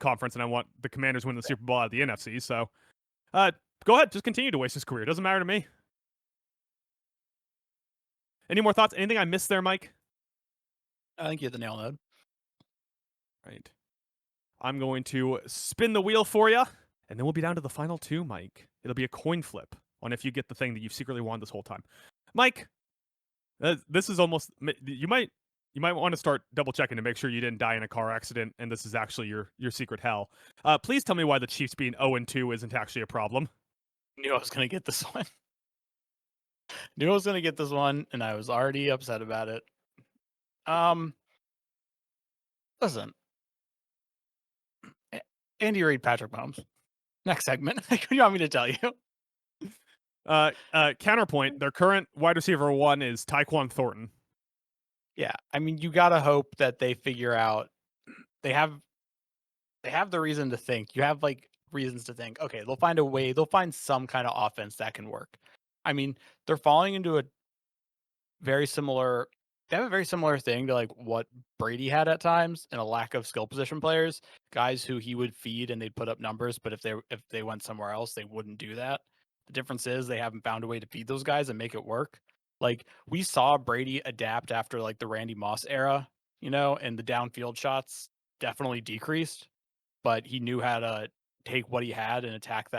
conference, and I want the Commanders winning the Super Bowl out of the NFC. So go ahead. Just continue to waste his career. It doesn't matter to me. Any more thoughts? Anything I missed there, Mike? I think you hit the nail on the head. Right. I'm going to spin the wheel for you, and then we'll be down to the final 2, Mike. It'll be a coin flip on if you get the thing that you've secretly wanted this whole time. Mike, this is almost, you might want to start double checking to make sure you didn't die in a car accident and this is actually your secret hell. Please tell me why the Chiefs being 0-2 isn't actually a problem. Knew I was going to get this one. Knew I was going to get this one, and I was already upset about it. Listen, Andy Reid, Patrick Mahomes. Next segment. What do you want me to tell you? Counterpoint, their current wide receiver 1 is Tyquan Thornton. Yeah, I mean, you gotta hope that they figure out. They have the reason to think. You have like reasons to think. Okay, they'll find a way. They'll find some kind of offense that can work. I mean, they're falling into a very similar. They have a very similar thing to like what Brady had at times, and a lack of skill position players, guys who he would feed and they'd put up numbers, but if they went somewhere else, they wouldn't do that. The difference is they haven't found a way to feed those guys and make it work. Like we saw Brady adapt after like the Randy Moss era, and the downfield shots definitely decreased, but he knew how to take what he had and attack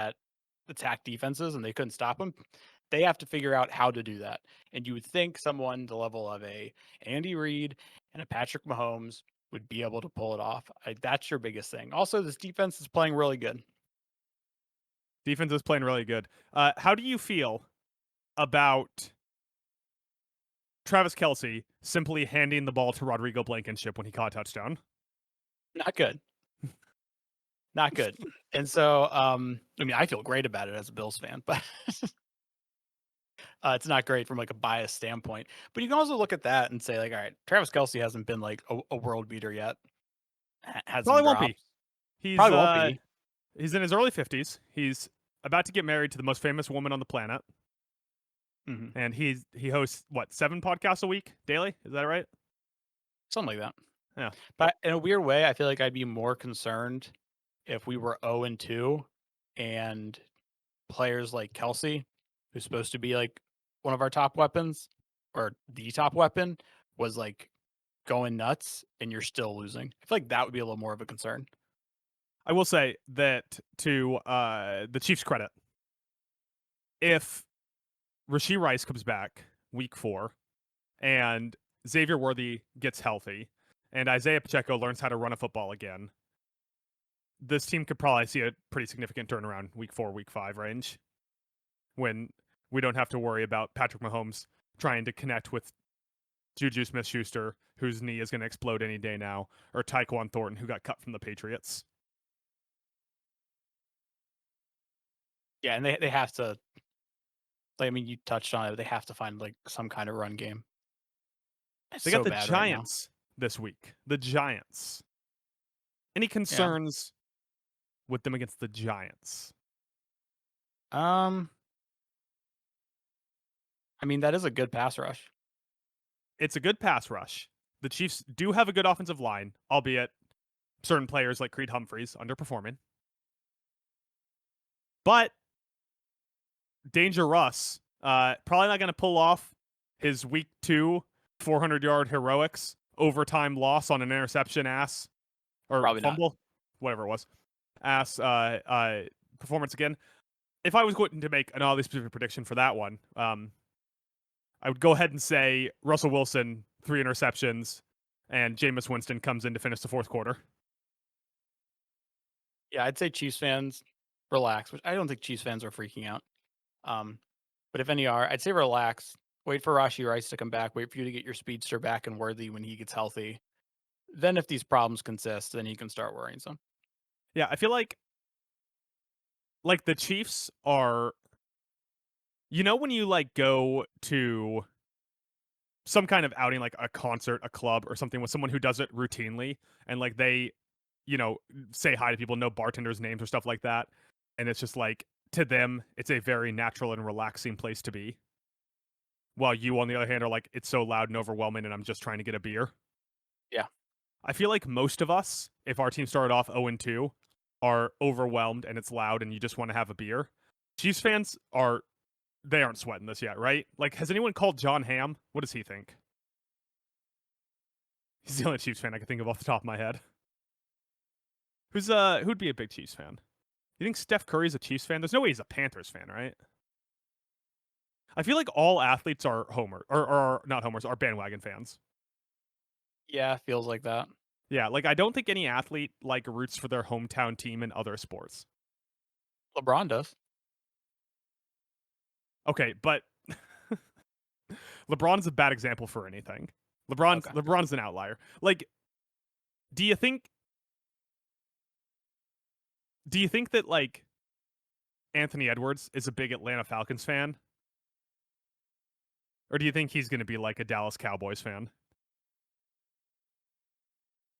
defenses, and they couldn't stop him. They have to figure out how to do that. And you would think someone the level of a Andy Reid and a Patrick Mahomes would be able to pull it off. That's your biggest thing. Also, this defense is playing really good. Defense is playing really good. How do you feel about Travis Kelce simply handing the ball to Rodrigo Blankenship when he caught a touchdown? Not good. Not good. And so, I mean, I feel great about it as a Bills fan, but it's not great from like a bias standpoint. But you can also look at that and say, like, all right, Travis Kelce hasn't been like a world beater yet. Has Probably some won't drops. be. He's Probably won't be. He's in his early 50s. He's about to get married to the most famous woman on the planet. Mm-hmm. And he hosts, 7 podcasts a week daily? Is that right? Something like that. Yeah. But in a weird way, I feel like I'd be more concerned if we were 0-2 and players like Kelce, who's supposed to be like one of our top weapons or the top weapon, was like going nuts and you're still losing. I feel like that would be a little more of a concern. I will say that to the Chiefs' credit, if Rashee Rice comes back week 4 and Xavier Worthy gets healthy and Isaiah Pacheco learns how to run a football again, this team could probably see a pretty significant turnaround week 4, week 5 range when we don't have to worry about Patrick Mahomes trying to connect with Juju Smith-Schuster, whose knee is going to explode any day now, or Tyquan Thornton, who got cut from the Patriots. Yeah, and they have to, like, I mean, you touched on it. They have to find like some kind of run game. It's They so got the bad Giants this week. The Giants. Any concerns with them against the Giants? right now. I mean, that is a good pass rush. it's a good pass rush. The Chiefs do have a good offensive line, albeit certain players like Creed Humphreys underperforming. But Danger Russ, probably not going to pull off his week 2 400-yard heroics overtime loss on an interception or Probably not. fumble, whatever it was, performance again. If I was going to make an oddly specific prediction for that one, I would go ahead and say Russell Wilson 3 interceptions, and Jameis Winston comes in to finish the fourth quarter. Yeah, I'd say Chiefs fans relax, which I don't think Chiefs fans are freaking out. But if any are, I'd say relax. Wait for Rashee Rice to come back. Wait for you to get your speedster back and Worthy when he gets healthy. Then, if these problems consist, then he can start worrying some. Yeah, I feel like the Chiefs are, when you like go to some kind of outing, like a concert, a club, or something with someone who does it routinely, and like they, say hi to people, know bartenders' names or stuff like that, and it's just like to them, it's a very natural and relaxing place to be. While you, on the other hand, are like, it's so loud and overwhelming, and I'm just trying to get a beer. Yeah. I feel like most of us, if our team started off 0-2, are overwhelmed and it's loud and you just want to have a beer. Chiefs fans aren't sweating this yet, right? Like, has anyone called John Hamm? What does he think? He's the only Chiefs fan I can think of off the top of my head. Who'd be a big Chiefs fan? You think Steph Curry's a Chiefs fan? There's no way he's a Panthers fan, right? I feel like all athletes are or not homers, are bandwagon fans. Yeah, feels like that. Yeah, like I don't think any athlete like roots for their hometown team in other sports. LeBron does. Okay, but LeBron's a bad example for anything. LeBron's an outlier. Like, do you think that like Anthony Edwards is a big Atlanta Falcons fan? Or do you think he's going to be like a Dallas Cowboys fan?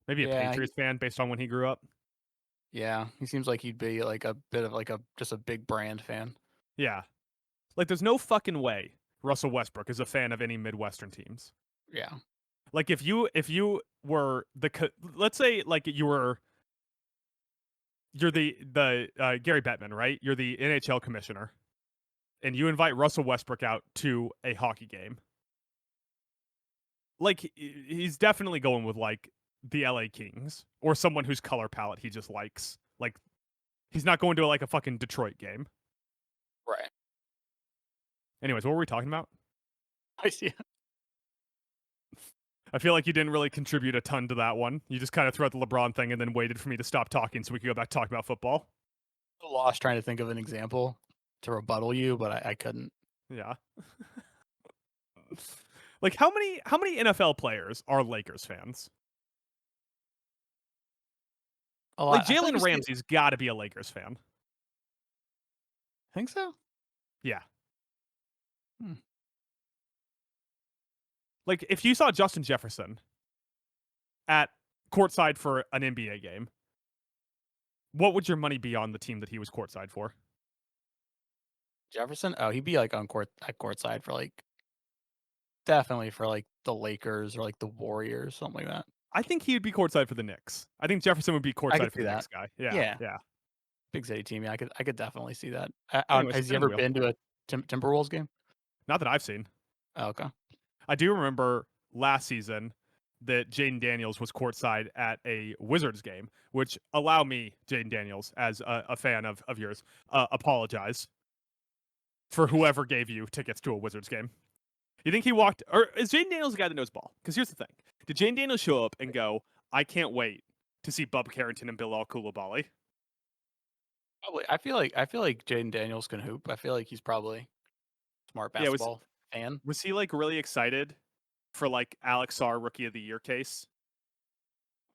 Maybe a Patriots fan based on when he grew up? Yeah, he seems like he'd be like a bit of like just a big brand fan. Yeah. Like, there's no fucking way Russell Westbrook is a fan of any Midwestern teams. Yeah. Like, if you were let's say like you're the Gary Bettman, right? You're the NHL commissioner, and you invite Russell Westbrook out to a hockey game. Like, he's definitely going with like the LA Kings or someone whose color palette he just likes. Like, he's not going to like a fucking Detroit game. Right. Anyways, what were we talking about? I see. I feel like you didn't really contribute a ton to that one. You just kind of threw out the LeBron thing and then waited for me to stop talking so we could go back to talk about football. Lost trying to think of an example to rebuttal you, but I couldn't. Yeah. Like, how many NFL players are Lakers fans? A lot. Like, Jalen Ramsey's got to be a Lakers fan. Think so? Yeah. Hmm. Like, if you saw Justin Jefferson at courtside for an NBA game, what would your money be on the team that he was courtside for? Jefferson? Oh, he'd be like at courtside for like definitely for like the Lakers or like the Warriors, something like that. I think he would be courtside for the Knicks. I think Jefferson would be courtside for the Knicks guy. Yeah. Big city team. Yeah, I could definitely see that. Anyways, has he ever been to a Timberwolves game? Not that I've seen. Oh, okay. I do remember last season that Jaden Daniels was courtside at a Wizards game, which allow me, Jaden Daniels, as a fan of yours, apologize for whoever gave you tickets to a Wizards game. You think he walked, or is Jaden Daniels the guy that knows ball? Because here's the thing. Did Jaden Daniels show up and go, I can't wait to see Bub Carrington and Bilal Coulibaly? Probably. I feel like Jaden Daniels can hoop. I feel like he's probably a smart basketball fan. Was he like really excited for like Alex Sarr Rookie of the Year case?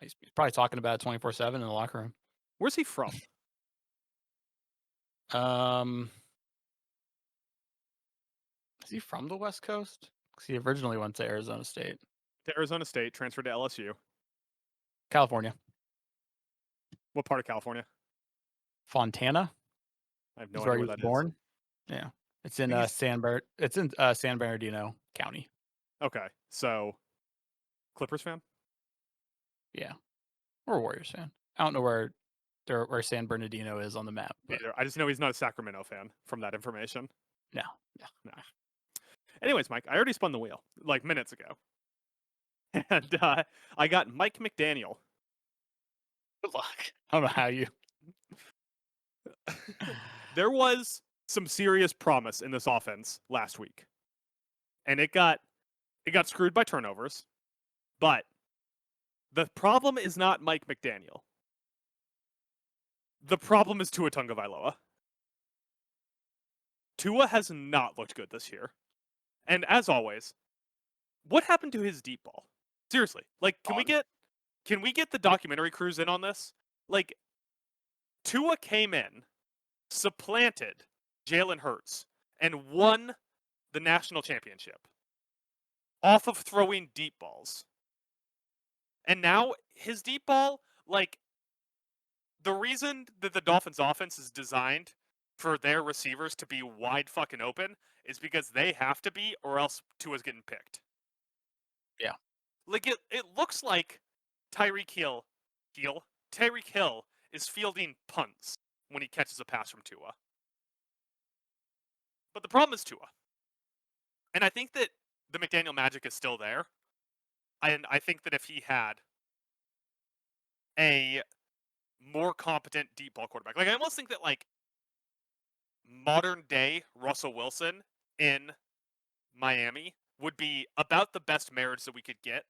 He's probably talking about it 24/7 in the locker room. Where's he from? Is he from the West Coast? Because he originally went to Arizona State. To Arizona State, transferred to LSU. California. What part of California? Fontana. I have no idea where he that was born. is. Yeah, it's in San Bernardino County. Okay, so Clippers fan? Yeah, we're a Warriors fan. I don't know where San Bernardino is on the map, but Either. I just know he's not a Sacramento fan from that information. no. Nah. Anyways, Mike, I already spun the wheel like minutes ago, and I got Mike McDaniel. Good luck. I don't know how you. There was some serious promise in this offense last week, and it got screwed by turnovers. But the problem is not Mike McDaniel. The problem is Tua Tagovailoa. Tua has not looked good this year. And as always, what happened to his deep ball? Seriously, like, can we get the documentary crews in on this? Like, Tua came in, supplanted Jalen Hurts, and won the national championship off of throwing deep balls. And now his deep ball, like, the reason that the Dolphins offense is designed for their receivers to be wide fucking open is because they have to be, or else Tua's getting picked. Yeah. Like, it looks like Tyreek Hill is fielding punts when he catches a pass from Tua. But the problem is Tua. And I think that the McDaniel magic is still there. And I think that if he had a more competent deep ball quarterback, like, I almost think that, like, modern day Russell Wilson in Miami would be about the best marriage that we could get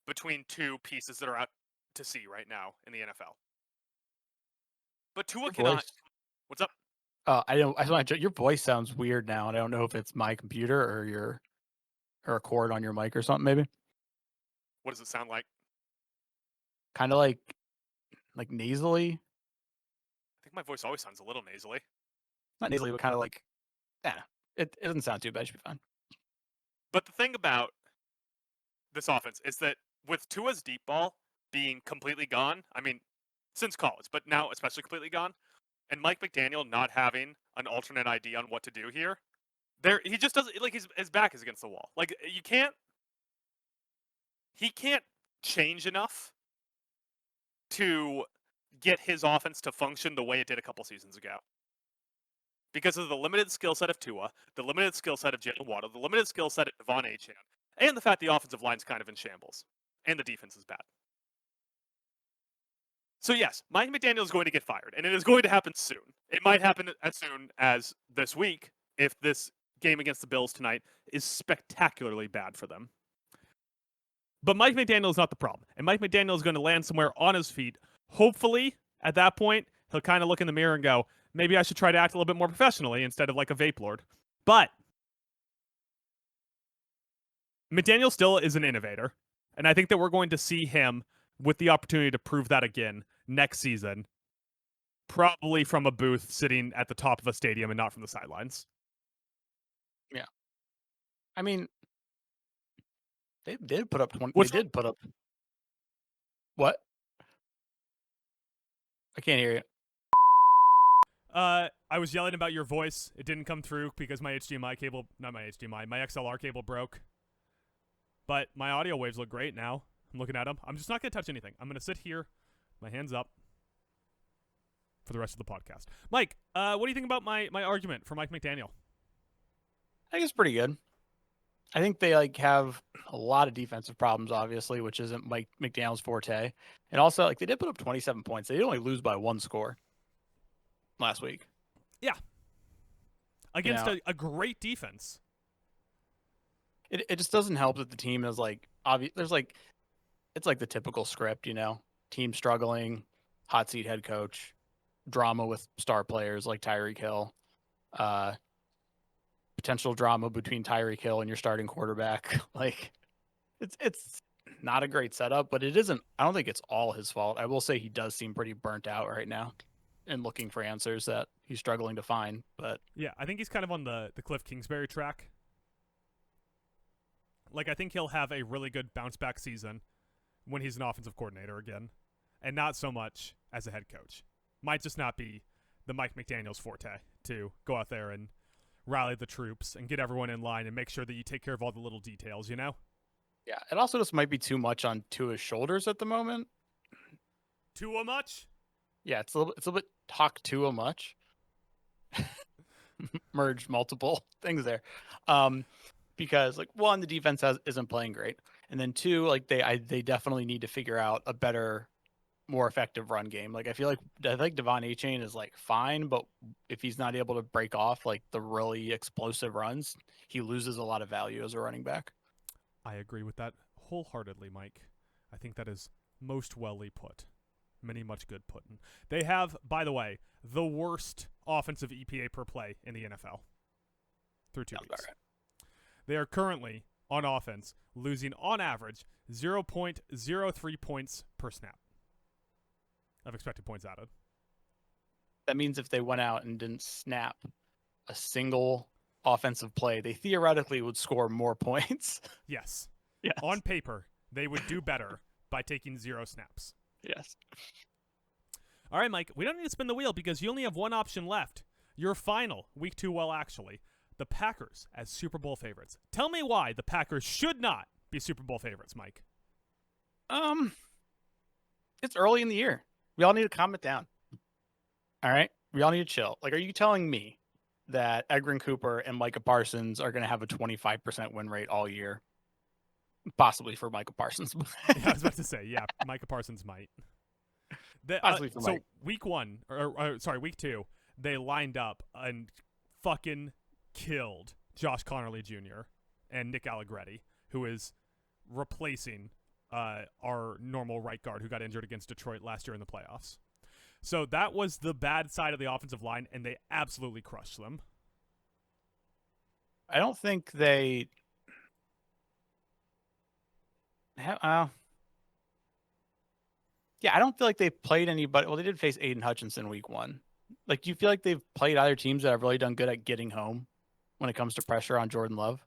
between two pieces that are out to sea right now in the NFL. But Tua cannot. What's up? I don't. Your voice sounds weird now, and I don't know if it's my computer or a cord on your mic or something. Maybe. What does it sound like? Kind of like nasally. I think my voice always sounds a little nasally. Not nasally, but kind of like. Yeah, it doesn't sound too bad. It should be fine. But the thing about this offense is that with Tua's deep ball being completely gone, I mean, since college, but now especially completely gone, and Mike McDaniel not having an alternate idea on what to do here, he just doesn't, like, his back is against the wall. Like, he can't change enough to get his offense to function the way it did a couple seasons ago. Because of the limited skill set of Tua, the limited skill set of Jalen Waddle, the limited skill set of Devon Achane, and the fact the offensive line's kind of in shambles, and the defense is bad. So yes, Mike McDaniel is going to get fired, and it is going to happen soon. It might happen as soon as this week if this game against the Bills tonight is spectacularly bad for them. But Mike McDaniel is not the problem, and Mike McDaniel is going to land somewhere on his feet. Hopefully, at that point, he'll kind of look in the mirror and go, maybe I should try to act a little bit more professionally instead of like a vape lord. But McDaniel still is an innovator, and I think that we're going to see him with the opportunity to prove that again next season, probably from a booth sitting at the top of a stadium and not from the sidelines. Yeah. I mean, they did put up 20. What's they did put up. What? I can't hear you. I was yelling about your voice. It didn't come through because my HDMI cable, not my HDMI, my XLR cable broke. But my audio waves look great now. I'm looking at them. I'm just not going to touch anything. I'm going to sit here, my hands up, for the rest of the podcast. Mike, what do you think about my argument for Mike McDaniel? I think it's pretty good. I think they have a lot of defensive problems, obviously, which isn't Mike McDaniel's forte. And also, they did put up 27 points. They did only lose by one score last week. Yeah. Against a great defense. It just doesn't help that the team is obvious. There's it's the typical script, team struggling, hot seat head coach, drama with star players like Tyreek Hill, potential drama between Tyreek Hill and your starting quarterback. It's not a great setup, but it isn't. I don't think it's all his fault. I will say he does seem pretty burnt out right now and looking for answers that he's struggling to find. But yeah, I think he's kind of on the Cliff Kingsbury track. I think he'll have a really good bounce back season when he's an offensive coordinator again, and not so much as a head coach. Might just not be the Mike McDaniel's forte to go out there and rally the troops and get everyone in line and make sure that you take care of all the little details, you know? Yeah, it also just might be too much on Tua's shoulders at the moment. Too much? Yeah, it's a little bit talk Tua much. Merged multiple things there. Because like one, the defense isn't playing great. And then two, like they definitely need to figure out a better, more effective run game. Like I think Devon Achane is like fine, but if he's not able to break off like the really explosive runs, he loses a lot of value as a running back. I agree with that wholeheartedly, Mike. I think that is most welly put. Many much good puttin'. They have, by the way, the worst offensive EPA per play in the NFL through 2 weeks. Right. They are currently, on offense, losing on average 0.03 points per snap of expected points added. That means if they went out and didn't snap a single offensive play, they theoretically would score more points. Yes. Yes. On paper, they would do better by taking 0 snaps. Yes. All right, Mike, we don't need to spin the wheel because you only have one option left. Your final, week 2, well, actually, the Packers as Super Bowl favorites. Tell me why the Packers should not be Super Bowl favorites, Mike. It's early in the year. We all need to calm it down. All right? We all need to chill. Like, are you telling me that Edgerrin Cooper and Micah Parsons are going to have a 25% win rate all year? Possibly for Micah Parsons. Yeah, I was about to say, yeah, Micah Parsons might. Possibly for so Mike. week 2, they lined up and fucking killed Josh Connerly Jr. and Nick Allegretti, who is replacing our normal right guard who got injured against Detroit last year in the playoffs. So that was the bad side of the offensive line, and they absolutely crushed them. I don't think they have. Yeah, I don't feel like they played anybody. Well, they did face Aiden Hutchinson week 1. Like, do you feel like they've played other teams that have really done good at getting home when it comes to pressure on Jordan Love?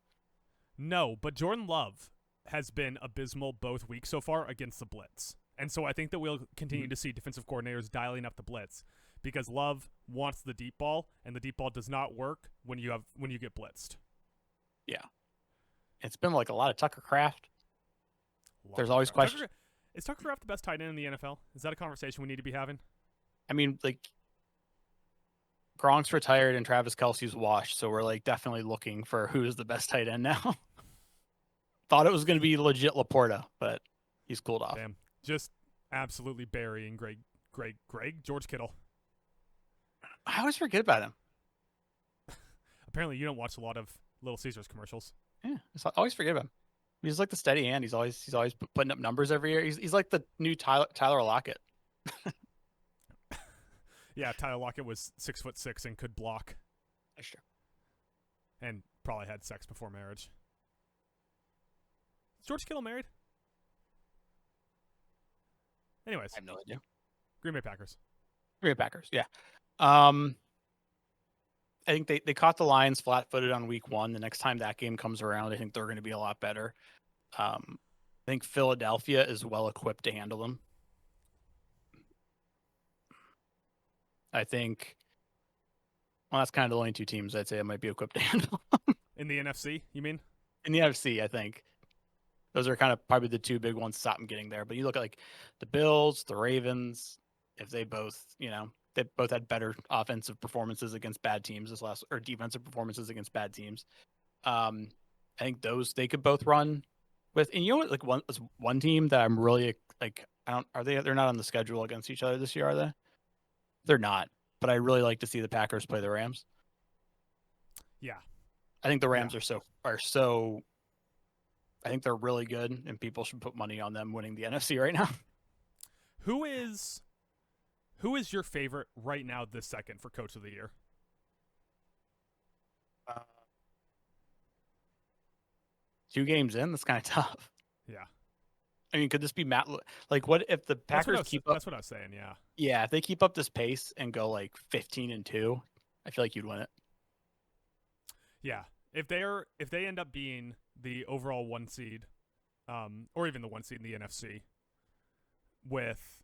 No, but Jordan Love has been abysmal both weeks so far against the blitz. And so I think that we'll continue to see defensive coordinators dialing up the blitz because Love wants the deep ball, and the deep ball does not work when you get blitzed. Yeah. It's been like a lot of Tucker Kraft. There's always questions. Is Tucker Kraft the best tight end in the NFL? Is that a conversation we need to be having? I mean, like, Gronk's retired and Travis Kelce's washed, so we're like definitely looking for who is the best tight end now. Thought it was going to be legit Laporta, but he's cooled off. Damn, just absolutely burying George Kittle. I always forget about him. Apparently, you don't watch a lot of Little Caesars commercials. Yeah, I always forget about him. He's like the steady hand. He's always putting up numbers every year. He's like the new Tyler Lockett. Yeah, Tyler Lockett was 6'6" and could block. That's true. And probably had sex before marriage. Is George Kittle married? Anyways, I have no idea. Green Bay Packers. Green Bay Packers, yeah. I think they caught the Lions flat-footed on week 1. The next time that game comes around, I think they're going to be a lot better. I think Philadelphia is well equipped to handle them. I think, well, that's kind of the only 2 teams I'd say it might be equipped to handle. In the NFC, you mean? In the NFC, I think. Those are kind of probably the 2 big ones to stop them getting there. But you look at like the Bills, the Ravens, if they both, they both had better offensive performances against bad teams or defensive performances against bad teams. I think they could both run with, and you know what, like one team that I'm really like, they're not on the schedule against each other this year, are they? They're not, but I really like to see the Packers play the Rams. Yeah. I think the Rams are so I think they're really good, and people should put money on them winning the NFC right now. Who is your favorite right now this second for Coach of the Year? 2 games in, that's kind of tough. Yeah. I mean, could this be Matt? Like, what if the Packers keep up? That's what I was saying, yeah. Yeah, if they keep up this pace and go like 15-2, I feel like you'd win it. Yeah. If they end up being the overall 1 seed, or even the 1 seed in the NFC, with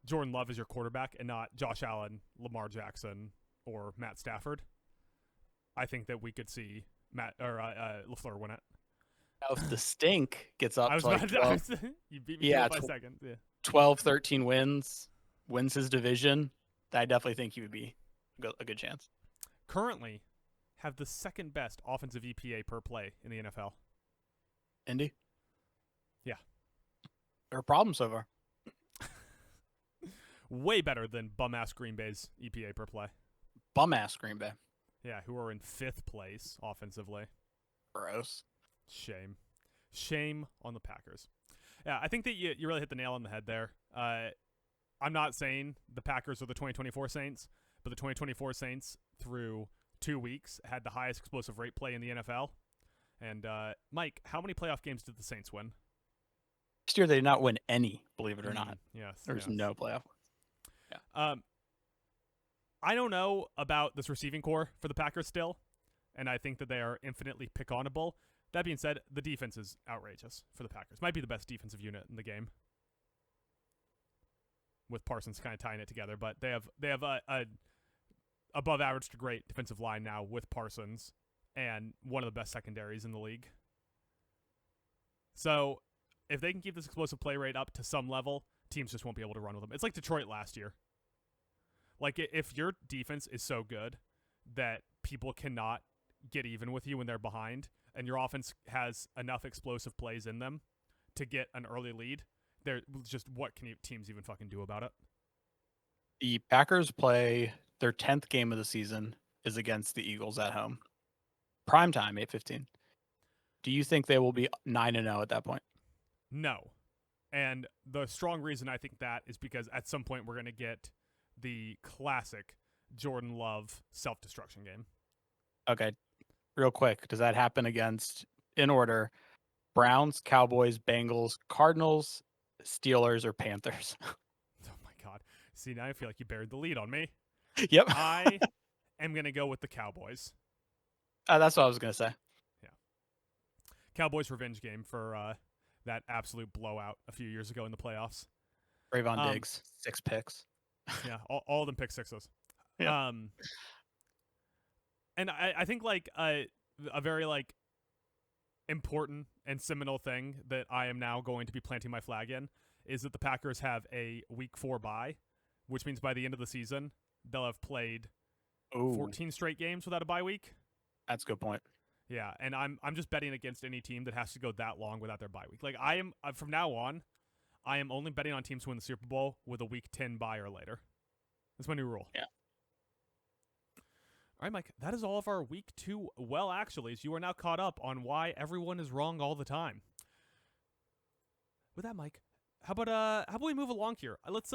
Jordan Love as your quarterback and not Josh Allen, Lamar Jackson, or Matt Stafford, I think that we could see Matt or LaFleur win it. Now, if the stink gets up I was to like about 12, to, you beat me Yeah, to it by seconds. Yeah. 12, 13 wins, wins his division, I definitely think he would be a good chance. Currently, have the second best offensive EPA per play in the NFL. Indy? Yeah. They're a problem so far. Way better than bum-ass Green Bay's EPA per play. Bum-ass Green Bay. Yeah, who are in 5th place offensively. Gross. Shame on the Packers. Yeah, I think that you really hit the nail on the head there. I'm not saying the Packers are the 2024 Saints, but the 2024 Saints through 2 weeks had the highest explosive rate play in the NFL. And Mike, how many playoff games did the Saints win? Last year they did not win any, believe it or not. Yes. There's no playoff. Yeah. I don't know about this receiving core for the Packers still, and I think that they are infinitely pick-onable. That being said, the defense is outrageous for the Packers. Might be the best defensive unit in the game, with Parsons kind of tying it together. But they have a above average to great defensive line now with Parsons and one of the best secondaries in the league. So if they can keep this explosive play rate up to some level, teams just won't be able to run with them. It's like Detroit last year. Like, if your defense is so good that people cannot get even with you when they're behind, and your offense has enough explosive plays in them to get an early lead, they're just, what can teams even fucking do about it? The Packers play their 10th game of the season is against the Eagles at home. Primetime, 8:15. Do you think they will be 9-0 at that point? No. And the strong reason I think that is because at some point we're going to get the classic Jordan Love self-destruction game. Okay. Real quick, does that happen against, in order, Browns, Cowboys, Bengals, Cardinals, Steelers, or Panthers? Oh my God. See, now I feel like you buried the lead on me. Yep. I am going to go with the Cowboys. That's what I was going to say. Yeah. Cowboys revenge game for that absolute blowout a few years ago in the playoffs. Rayvon Diggs, 6 picks. Yeah, all of them pick sixes. Yeah. And I think like a very like important and seminal thing that I am now going to be planting my flag in is that the Packers have a week 4 bye, which means by the end of the season they'll have played 14 straight games without a bye week. That's a good point. Yeah, and I'm just betting against any team that has to go that long without their bye week. Like I am from now on, I am only betting on teams to win the Super Bowl with a week 10 bye or later. That's my new rule. Yeah. All right, Mike, that is all of our week 2 well actuallys. You are now caught up on why everyone is wrong all the time. With that, Mike, how about we move along here? Let's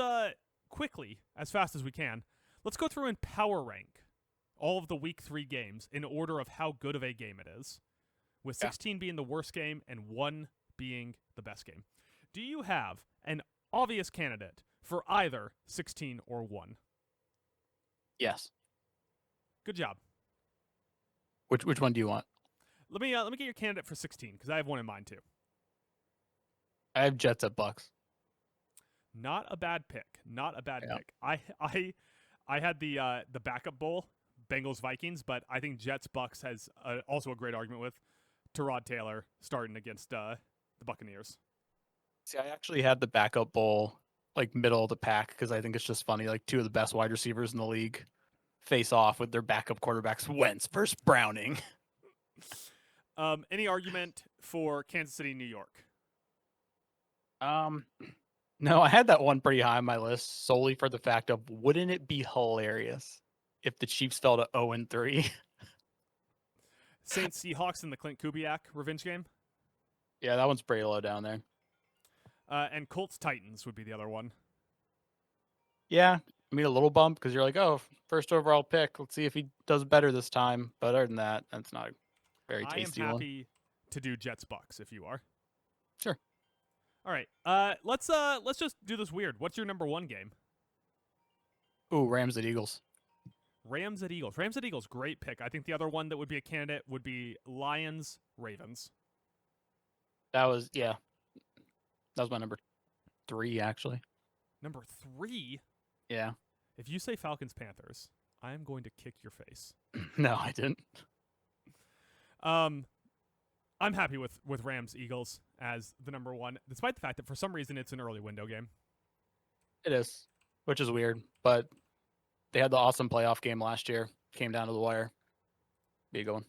quickly, as fast as we can, let's go through and power rank all of the week 3 games in order of how good of a game it is, with 16 being the worst game and 1 being the best game. Do you have an obvious candidate for either 16 or 1? Yes. Good job. Which one do you want? Let me get your candidate for 16 because I have one in mind too. I have Jets at Bucks. Not a bad pick. Not a bad pick. I had the backup bowl, Bengals Vikings, but I think Jets Bucks has also a great argument with Tyrod Taylor starting against the Buccaneers. See, I actually had the backup bowl like middle of the pack because I think it's just funny. Like 2 of the best wide receivers in the league face off with their backup quarterbacks, Wentz versus Browning. Any argument for Kansas City, New York? No, I had that one pretty high on my list solely for the fact of wouldn't it be hilarious if the Chiefs fell to 0-3? Saints Seahawks in the Clint Kubiak revenge game? Yeah, that one's pretty low down there. And Colts Titans would be the other one. Yeah, I mean a little bump because you're like, oh, first overall pick. Let's see if he does better this time. But other than that, that's not a very tasty one. I am happy to do Jets Bucks if you are. Sure. All right. Let's just do this weird. What's your number 1 game? Ooh, Rams at Eagles. Rams at Eagles. Rams at Eagles, great pick. I think the other one that would be a candidate would be Lions Ravens. That was my number 3 actually. Number 3? Yeah. If you say Falcons Panthers, I am going to kick your face. No, I didn't. I'm happy with Rams Eagles as the number one, despite the fact that for some reason it's an early window game. It is, which is weird, but they had the awesome playoff game last year. Came down to the wire. Be a good one.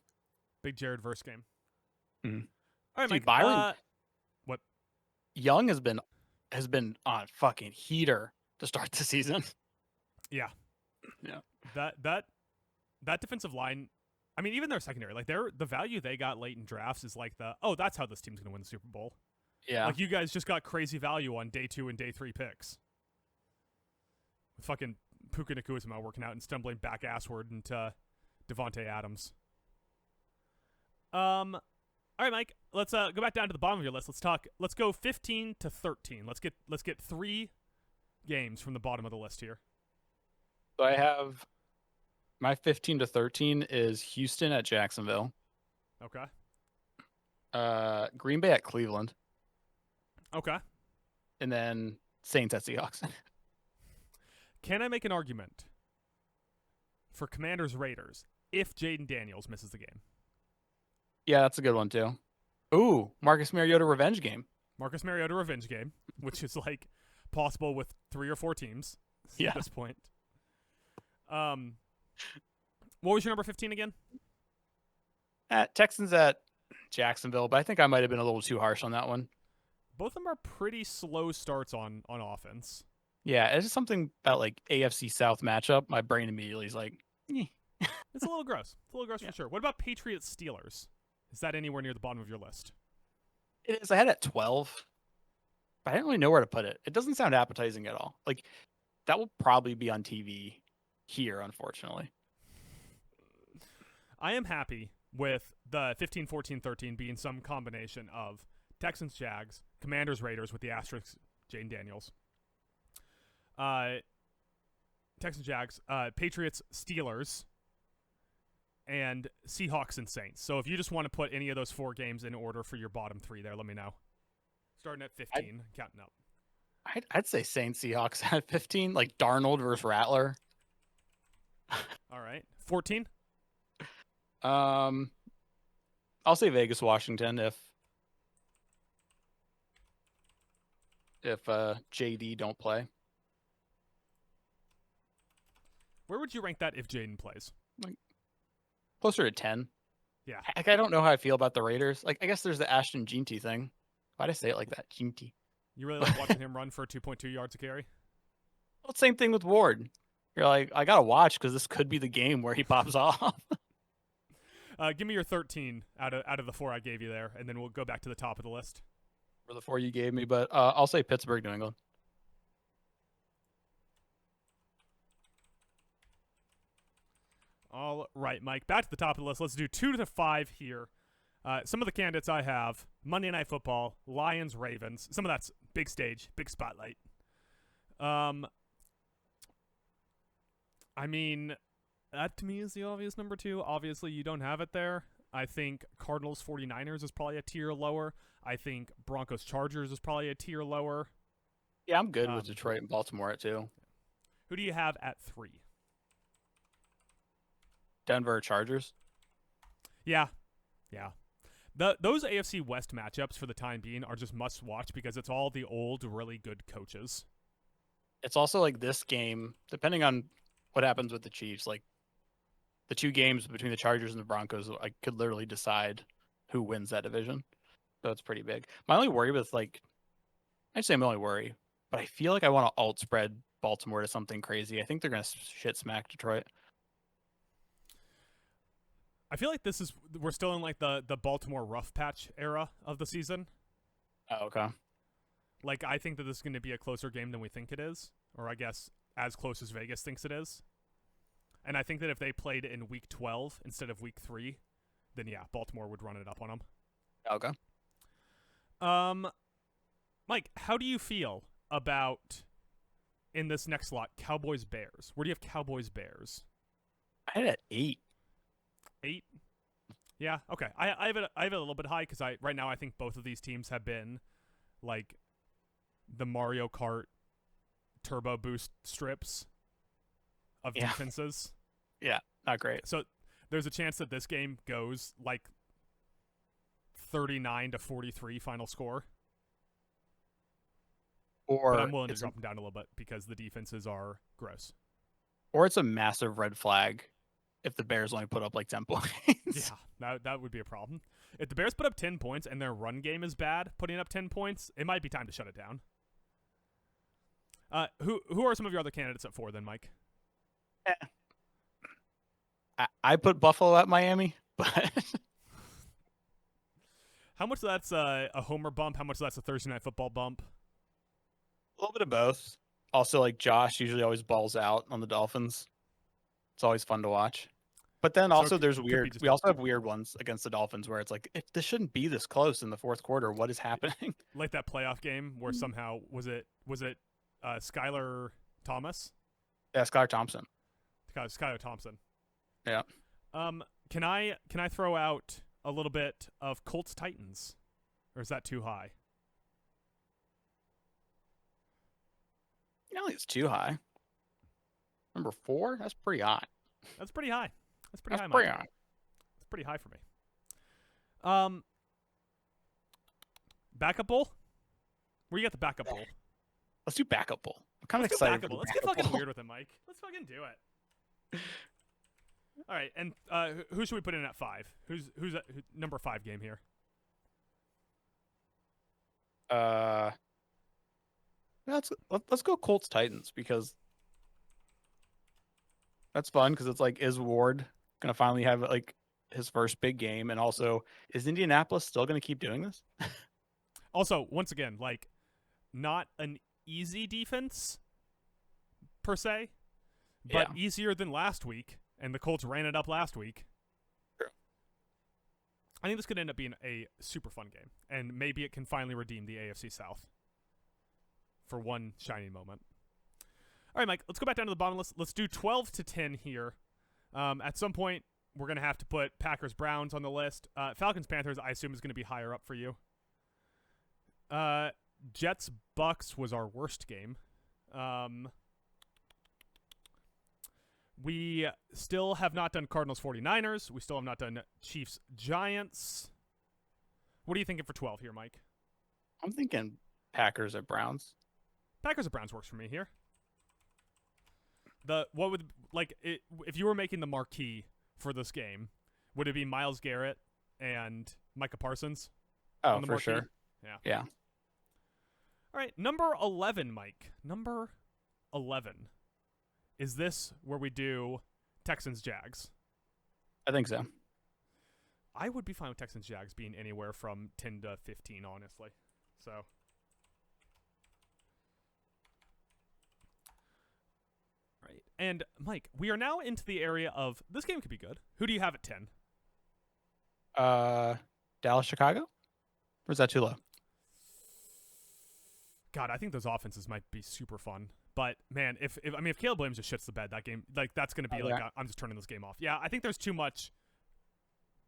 Big Jared verse game. Mhm. All right, Dude, Mike. Byron What? Young has been on fucking heater to start the season. Yeah. Yeah. That defensive line. I mean, even their secondary, like the value they got late in drafts is like that's how this team's gonna win the Super Bowl. Yeah. Like you guys just got crazy value on day 2 and day 3 picks. With fucking Puka Nacua working out and stumbling back assward into Devontae Adams. All right, Mike. Let's go back down to the bottom of your list. Let's go 15 to 13. Let's get 3 games from the bottom of the list here. So I have my 15 to 13 is Houston at Jacksonville. Okay. Green Bay at Cleveland. Okay. And then Saints at Seahawks. Can I make an argument for Commanders Raiders if Jaden Daniels misses the game? Yeah, that's a good one too. Ooh, Marcus Mariota revenge game. Marcus Mariota revenge game, which is like possible with 3 or 4 teams at this point. What was your number 15 again? Texans at Jacksonville, but I think I might have been a little too harsh on that one. Both of them are pretty slow starts on offense. Yeah, it's just something about like AFC South matchup. My brain immediately is like, eh. It's a little gross. It's a little gross for sure. What about Patriots Steelers? Is that anywhere near the bottom of your list? It is. I had it at 12, but I didn't really know where to put it. It doesn't sound appetizing at all. Like that will probably be on TV here, unfortunately. I am happy with the 15, 14, 13 being some combination of Texans, Jags, Commanders, Raiders with the asterisk Jaden Daniels. Texans, Jags, Patriots, Steelers, and Seahawks and Saints. So if you just want to put any of those 4 games in order for your bottom 3 there, let me know. Starting at 15, counting up. I'd say Saints Seahawks at 15, like Darnold versus Rattler. All right. 14? I'll say Vegas, Washington if JD don't play. Where would you rank that if Jaden plays? Like closer to 10. Yeah. Like, I don't know how I feel about the Raiders. Like I guess there's the Ashton Jeanty thing. Why'd I say it like that? Jeanty. You really like watching him run for 2.2 yards a carry? Well, same thing with Ward. You're like, I gotta watch because this could be the game where he pops off. Give me your 13 out of the 4 I gave you there, and then we'll go back to the top of the list. For the 4 you gave me, but I'll say Pittsburgh, New England. All right, Mike. Back to the top of the list. Let's do 2 to 5 here. Some of the candidates I have: Monday Night Football, Lions, Ravens. Some of that's big stage, big spotlight. I mean, that to me is the obvious number 2. Obviously, you don't have it there. I think Cardinals 49ers is probably a tier lower. I think Broncos Chargers is probably a tier lower. Yeah, I'm good with Detroit and Baltimore at 2. Who do you have at 3? Denver Chargers. Yeah. Those AFC West matchups for the time being are just must watch because it's all the old, really good coaches. It's also like this game, depending on what happens with the Chiefs, like the 2 games between the Chargers and the Broncos, I could literally decide who wins that division. So it's pretty big. My only worry with I'd say my only worry, but I feel like I want to alt spread Baltimore to something crazy. I think they're going to shit smack Detroit. I feel like we're still in like the Baltimore rough patch era of the season. Oh, okay. Like I think that this is going to be a closer game than we think it is, or I guess as close as Vegas thinks it is. And I think that if they played in week 12 instead of week 3, then yeah, Baltimore would run it up on them. Okay. Mike, how do you feel about in this next slot, Cowboys Bears? Where do you have Cowboys Bears? I had it at 8. 8? Yeah, okay. I have it a little bit high because right now I think both of these teams have been like the Mario Kart turbo boost strips of defenses. Yeah, not great. So there's a chance that this game goes like 39-43 final score. Or But I'm willing to drop them down a little bit because the defenses are gross. Or it's a massive red flag if the Bears only put up like 10 points. Yeah, that would be a problem. If the Bears put up 10 points and their run game is bad, putting up 10 points, it might be time to shut it down. Who are some of your other candidates at 4 then, Mike? I put Buffalo at Miami, but how much of that's a homer bump? How much of that's a Thursday Night Football bump? a little bit of both. Also, like Josh usually always balls out on the Dolphins. It's always fun to watch. But then also there's weird. We also have weird ones against the Dolphins where it's like, this shouldn't be this close in the fourth quarter. What is happening? Like that playoff game where somehow was it Skylar Thomas? Yeah, Skylar Thompson. Skylar Thompson. Yeah. Can I throw out a little bit of Colts Titans, or is that too high? I don't think it's too high. Number 4, that's pretty high. That's pretty high. That's pretty high. That's pretty high for me. Backup bowl? Where you got the backup bowl? Let's do backup bowl. I'm kind of excited. Let's get fucking weird with it, Mike. Let's fucking do it. All right, and who should we put in at 5? Who's number 5 game here? Let's go Colts Titans because that's fun because it's like, is Ward gonna finally have like his first big game, and also is Indianapolis still gonna keep doing this? Also, once again, like not an easy defense per se, but easier than last week, and the Colts ran it up last week. True. I think this could end up being a super fun game, and maybe it can finally redeem the AFC South for one shining moment. All right, Mike, let's go back down to the bottom list. Let's do 12-10 here. At some point, we're going to have to put Packers-Browns on the list. Falcons-Panthers, I assume, is going to be higher up for you. Jets-Bucks was our worst game. We still have not done Cardinals-49ers. We still have not done Chiefs-Giants. What are you thinking for 12 here, Mike? I'm thinking Packers at Browns. Packers at Browns works for me here. If you were making the marquee for this game, would it be Myles Garrett and Micah Parsons? Oh, for sure. Yeah. All right, number 11, Mike. Number 11. Is this where we do Texans-Jags? I think so. I would be fine with Texans-Jags being anywhere from 10 to 15, honestly. So, right. And, Mike, we are now into the area of this game could be good. Who do you have at 10? Dallas, Chicago? Or is that too low? God, I think those offenses might be super fun. But, man, if Caleb Williams just shits the bed that game, like, that's going to be I'm just turning this game off. Yeah, I think there's too much.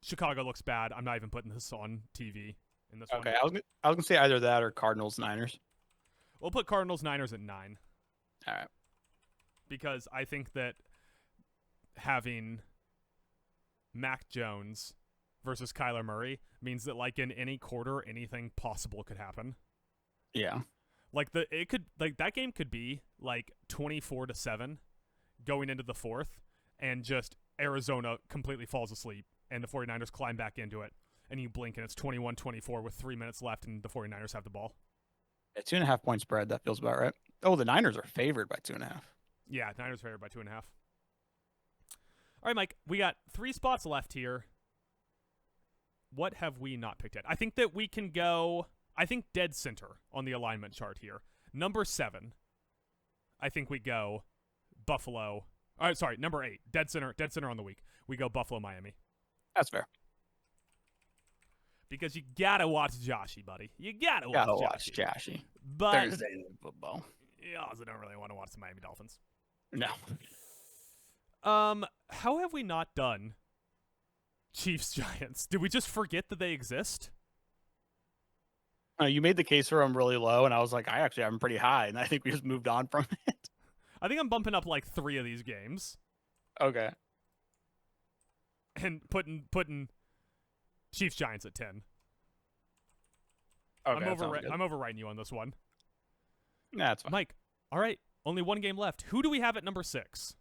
Chicago looks bad. I'm not even putting this on TV in this one. Okay, I was going to say either that or Cardinals-Niners. We'll put Cardinals-Niners at 9. All right. Because I think that having Mac Jones versus Kyler Murray means that, like, in any quarter, anything possible could happen. Yeah. Like that game could be like 24-7 going into the fourth, and just Arizona completely falls asleep and the 49ers climb back into it, and you blink and it's 21-24 with 3 minutes left and the 49ers have the ball. A 2.5 point spread, that feels about right. Oh, the Niners are favored by 2.5. Yeah, Niners favored by 2.5. All right, Mike, we got 3 spots left here. What have we not picked yet? I think that we can go, dead center on the alignment chart here. Number 7, I think we go Buffalo. All right, sorry, number 8, dead center on the week. We go Buffalo, Miami. That's fair. Because you gotta watch Joshy, buddy. You gotta watch Joshy. But Thursday Night Football. You also don't really want to watch the Miami Dolphins. No. How have we not done Chiefs-Giants? Did we just forget that they exist? You made the case for them really low, and I was like, I actually have them pretty high, and I think we just moved on from it. I think I'm bumping up like 3 of these games. Okay. And putting Chiefs-Giants at 10. Okay, that sounds good. I'm overwriting you on this one. Nah, that's fine. Mike, all right, only one game left. Who do we have at number 6?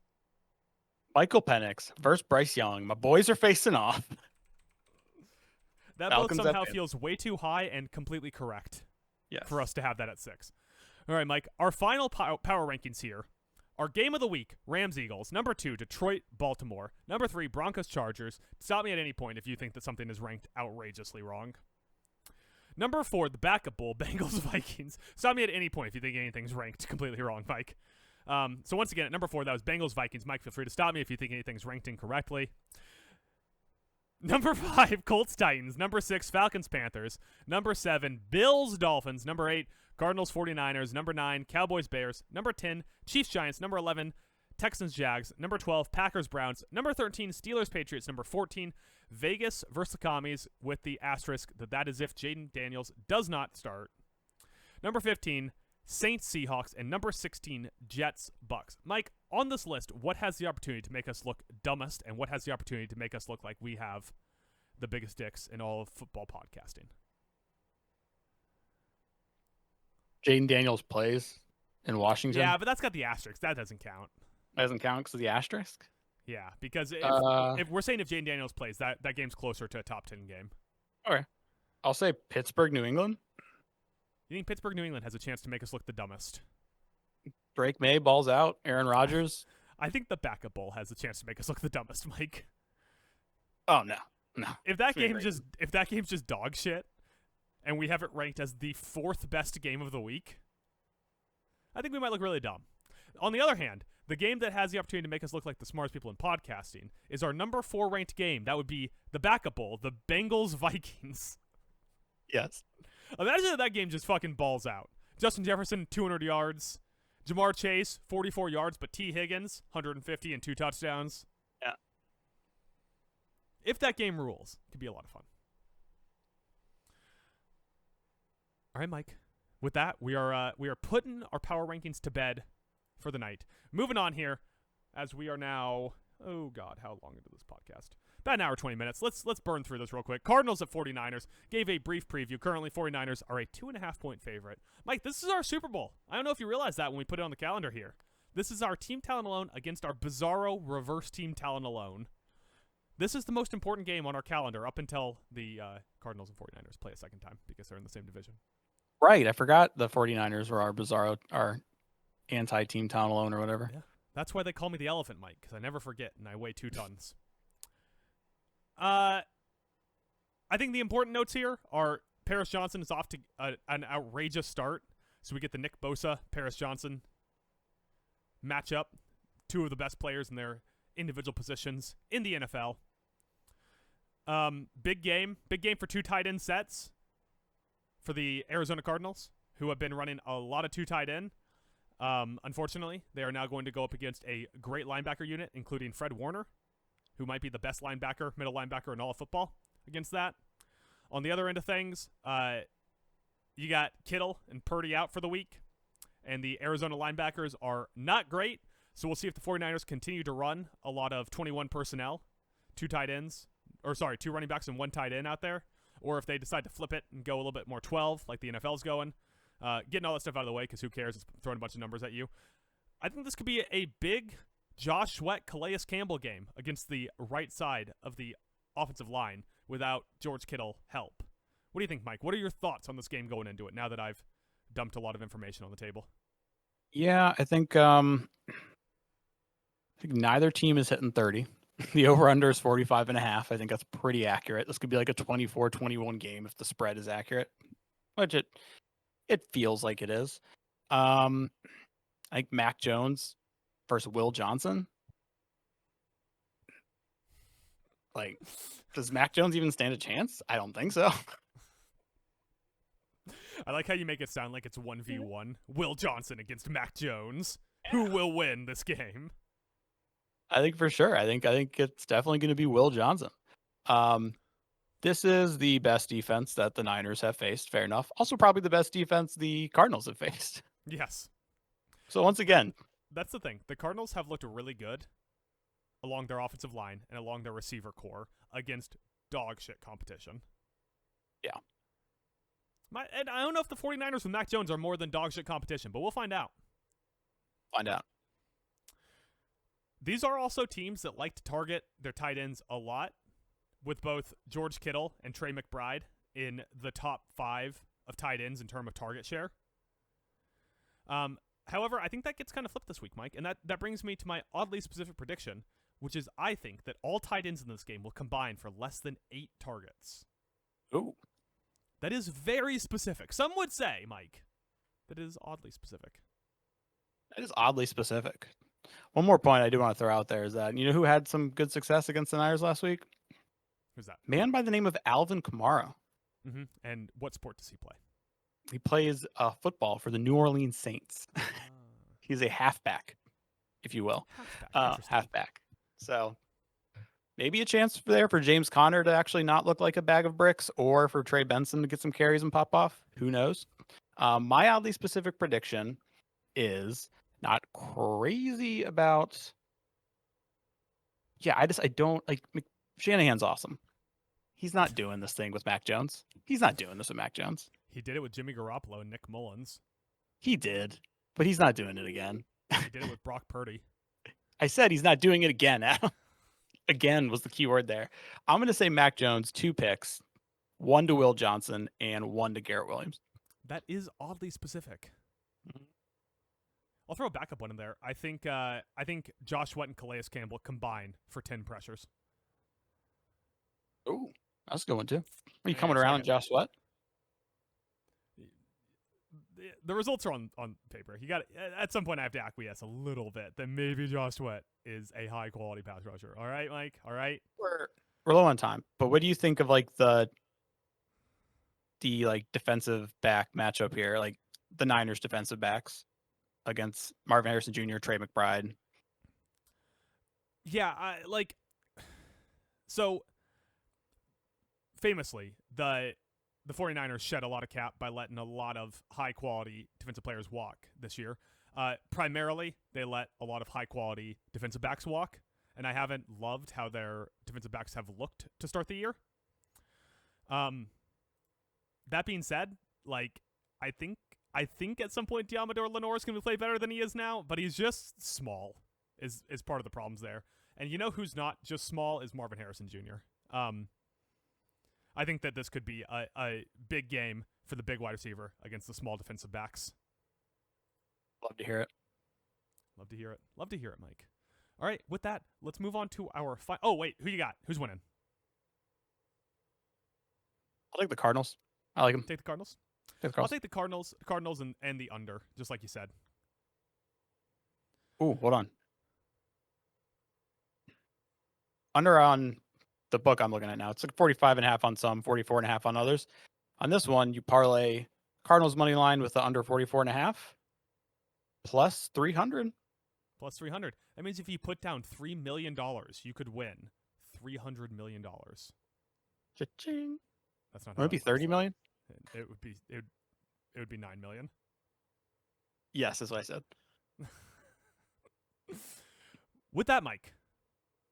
Michael Penix versus Bryce Young. My boys are facing off. That Falcons both somehow at feels way too high and completely correct Yes. for us to have that at 6. All right, Mike, our final power rankings here. Our game of the week, Rams-Eagles. Number 2, Detroit-Baltimore. Number 3, Broncos-Chargers. Stop me at any point if you think that something is ranked outrageously wrong. Number 4, the backup bowl, Bengals-Vikings. Stop me at any point if you think anything's ranked completely wrong, Mike. So once again, at number 4, that was Bengals-Vikings. Mike, feel free to stop me if you think anything's ranked incorrectly. Number 5, Colts-Titans. Number 6, Falcons-Panthers. Number 7, Bills-Dolphins. Number 8, Cardinals-49ers. Number 9, Cowboys-Bears. Number 10, Chiefs-Giants. Number 11, Texans-Jags. Number 12, Packers-Browns. Number 13, Steelers-Patriots. Number 14, Vegas versus the Commies with the asterisk that is if Jaden Daniels does not start. Number 15, Saints-Seahawks. And number 16, Jets-Bucks. Mike, on this list, what has the opportunity to make us look dumbest, and what has the opportunity to make us look like we have the biggest dicks in all of football podcasting? Jaden Daniels plays in Washington. Yeah, but that's got the asterisk. That doesn't count. Doesn't count because of the asterisk? Yeah, because if we're saying if Jaden Daniels plays, that game's closer to a top 10 game. Okay. I'll say Pittsburgh, New England. You think Pittsburgh, New England has a chance to make us look the dumbest? Drake May balls out. Aaron Rodgers. I think the backup bowl has a chance to make us look the dumbest, Mike. Oh, no. If that game's just dog shit, and we have it ranked as the 4th best game of the week, I think we might look really dumb. On the other hand, the game that has the opportunity to make us look like the smartest people in podcasting is our number 4 ranked game. That would be the backup bowl, the Bengals-Vikings. Yes. Imagine if that game just fucking balls out. Justin Jefferson, 200 yards. Jamar Chase, 44 yards, but T. Higgins, 150 and 2 touchdowns. Yeah. If that game rules, it could be a lot of fun. All right, Mike. With that, we are putting our power rankings to bed for the night. Moving on here, as we are now, oh God, how long into this podcast? About an hour, 20 minutes. Let's burn through this real quick. Cardinals at 49ers. Gave a brief preview. Currently, 49ers are a 2.5-point favorite. Mike, this is our Super Bowl. I don't know if you realize that when we put it on the calendar here. This is our team talent alone against our bizarro reverse team talent alone. This is the most important game on our calendar up until the Cardinals and 49ers play a second time because they're in the same division. Right. I forgot the 49ers were our bizarro, our anti-team talent alone or whatever. Yeah. That's why they call me the elephant, Mike, because I never forget, and I weigh 2 tons. I think the important notes here are Paris Johnson is off to an outrageous start. So we get the Nick Bosa, Paris Johnson matchup. 2 of the best players in their individual positions in the NFL. Big game for 2 tight end sets for the Arizona Cardinals, who have been running a lot of 2 tight end. Unfortunately, they are now going to go up against a great linebacker unit, including Fred Warner, who might be the best linebacker, middle linebacker in all of football against that. On the other end of things, you got Kittle and Purdy out for the week, and the Arizona linebackers are not great, so we'll see if the 49ers continue to run a lot of 21 personnel, 2 running backs and 1 tight end out there, or if they decide to flip it and go a little bit more 12 like the NFL's going. Getting all that stuff out of the way because who cares? It's throwing a bunch of numbers at you. I think this could be a big Josh Sweat, Calais Campbell game against the right side of the offensive line without George Kittle help. What do you think, Mike? What are your thoughts on this game going into it now that I've dumped a lot of information on the table? Yeah, I think neither team is hitting 30. The over-under is 45.5. I think that's pretty accurate. This could be like a 24-21 game if the spread is accurate, which it feels like it is. I think Mac Jones versus Will Johnson. Like, does Mac Jones even stand a chance? I don't think so. I like how you make it sound like it's 1v1. Will Johnson against Mac Jones. Who will win this game? I think for sure. I think it's definitely going to be Will Johnson. This is the best defense that the Niners have faced. Fair enough. Also, probably the best defense the Cardinals have faced. Yes. So once again, that's the thing. The Cardinals have looked really good along their offensive line and along their receiver core against dog shit competition. Yeah. And I don't know if the 49ers with Mac Jones are more than dog shit competition, but we'll find out. Find out. These are also teams that like to target their tight ends a lot, with both George Kittle and Trey McBride in the top 5 of tight ends in terms of target share. However, I think that gets kind of flipped this week, Mike, and that brings me to my oddly specific prediction, which is I think that all tight ends in this game will combine for less than 8 targets. Ooh. That is very specific. Some would say, Mike, that is oddly specific. That is oddly specific. One more point I do want to throw out there is that, you know who had some good success against the Niners last week? Who's that? Man by the name of Alvin Kamara. Mm-hmm. And what sport does he play? He plays football for the New Orleans Saints. He's a halfback, if you will. Halfback. So maybe a chance there for James Conner to actually not look like a bag of bricks, or for Trey Benson to get some carries and pop off. Who knows? My oddly specific prediction is not crazy about. Yeah, I don't like. Shanahan's awesome. He's not doing this thing with Mac Jones. He's not doing this with Mac Jones. He did it with Jimmy Garoppolo and Nick Mullins. He did, but he's not doing it again. He did it with Brock Purdy. I said he's not doing it again, Adam. Again was the key word there. I'm going to say Mac Jones, 2 picks, 1 to Will Johnson and 1 to Garrett Williams. That is oddly specific. Mm-hmm. I'll throw a backup one in there. I think Josh Sweat and Calais Campbell combine for 10 pressures. Ooh, that's a good one too. Are you coming around on Josh Sweat? The results are on paper. You got at some point I have to acquiesce a little bit that maybe Josh Sweat is a high quality pass rusher. All right, Mike. All right. We're low on time, but what do you think of like the like defensive back matchup here, like the Niners defensive backs against Marvin Harrison Jr., Trey McBride? Yeah, so famously, the 49ers shed a lot of cap by letting a lot of high-quality defensive players walk this year. Primarily, they let a lot of high-quality defensive backs walk, and I haven't loved how their defensive backs have looked to start the year. That being said, like, I think at some point Diamador Lenore is going to play better than he is now, but he's just small is part of the problems there. And you know who's not just small is Marvin Harrison Jr. I think that this could be a big game for the big wide receiver against the small defensive backs. Love to hear it. Love to hear it. Love to hear it, Mike. All right, with that, let's move on to our oh, wait, who you got? Who's winning? I'll take the Cardinals. I like them. Take the Cardinals? I'll take the Cardinals and the under, just like you said. Ooh, hold on. Under on the book I'm looking at now. It's like 45.5 on some, 44.5 on others. On this one, you parlay Cardinals money line with the under 44.5 plus 300. Plus 300. That means if you put down $3 million, you could win $300 million. Cha-ching. That's not. Would it be 30 million? It would be 9 million. Yes, that's what I said. With that, Mike,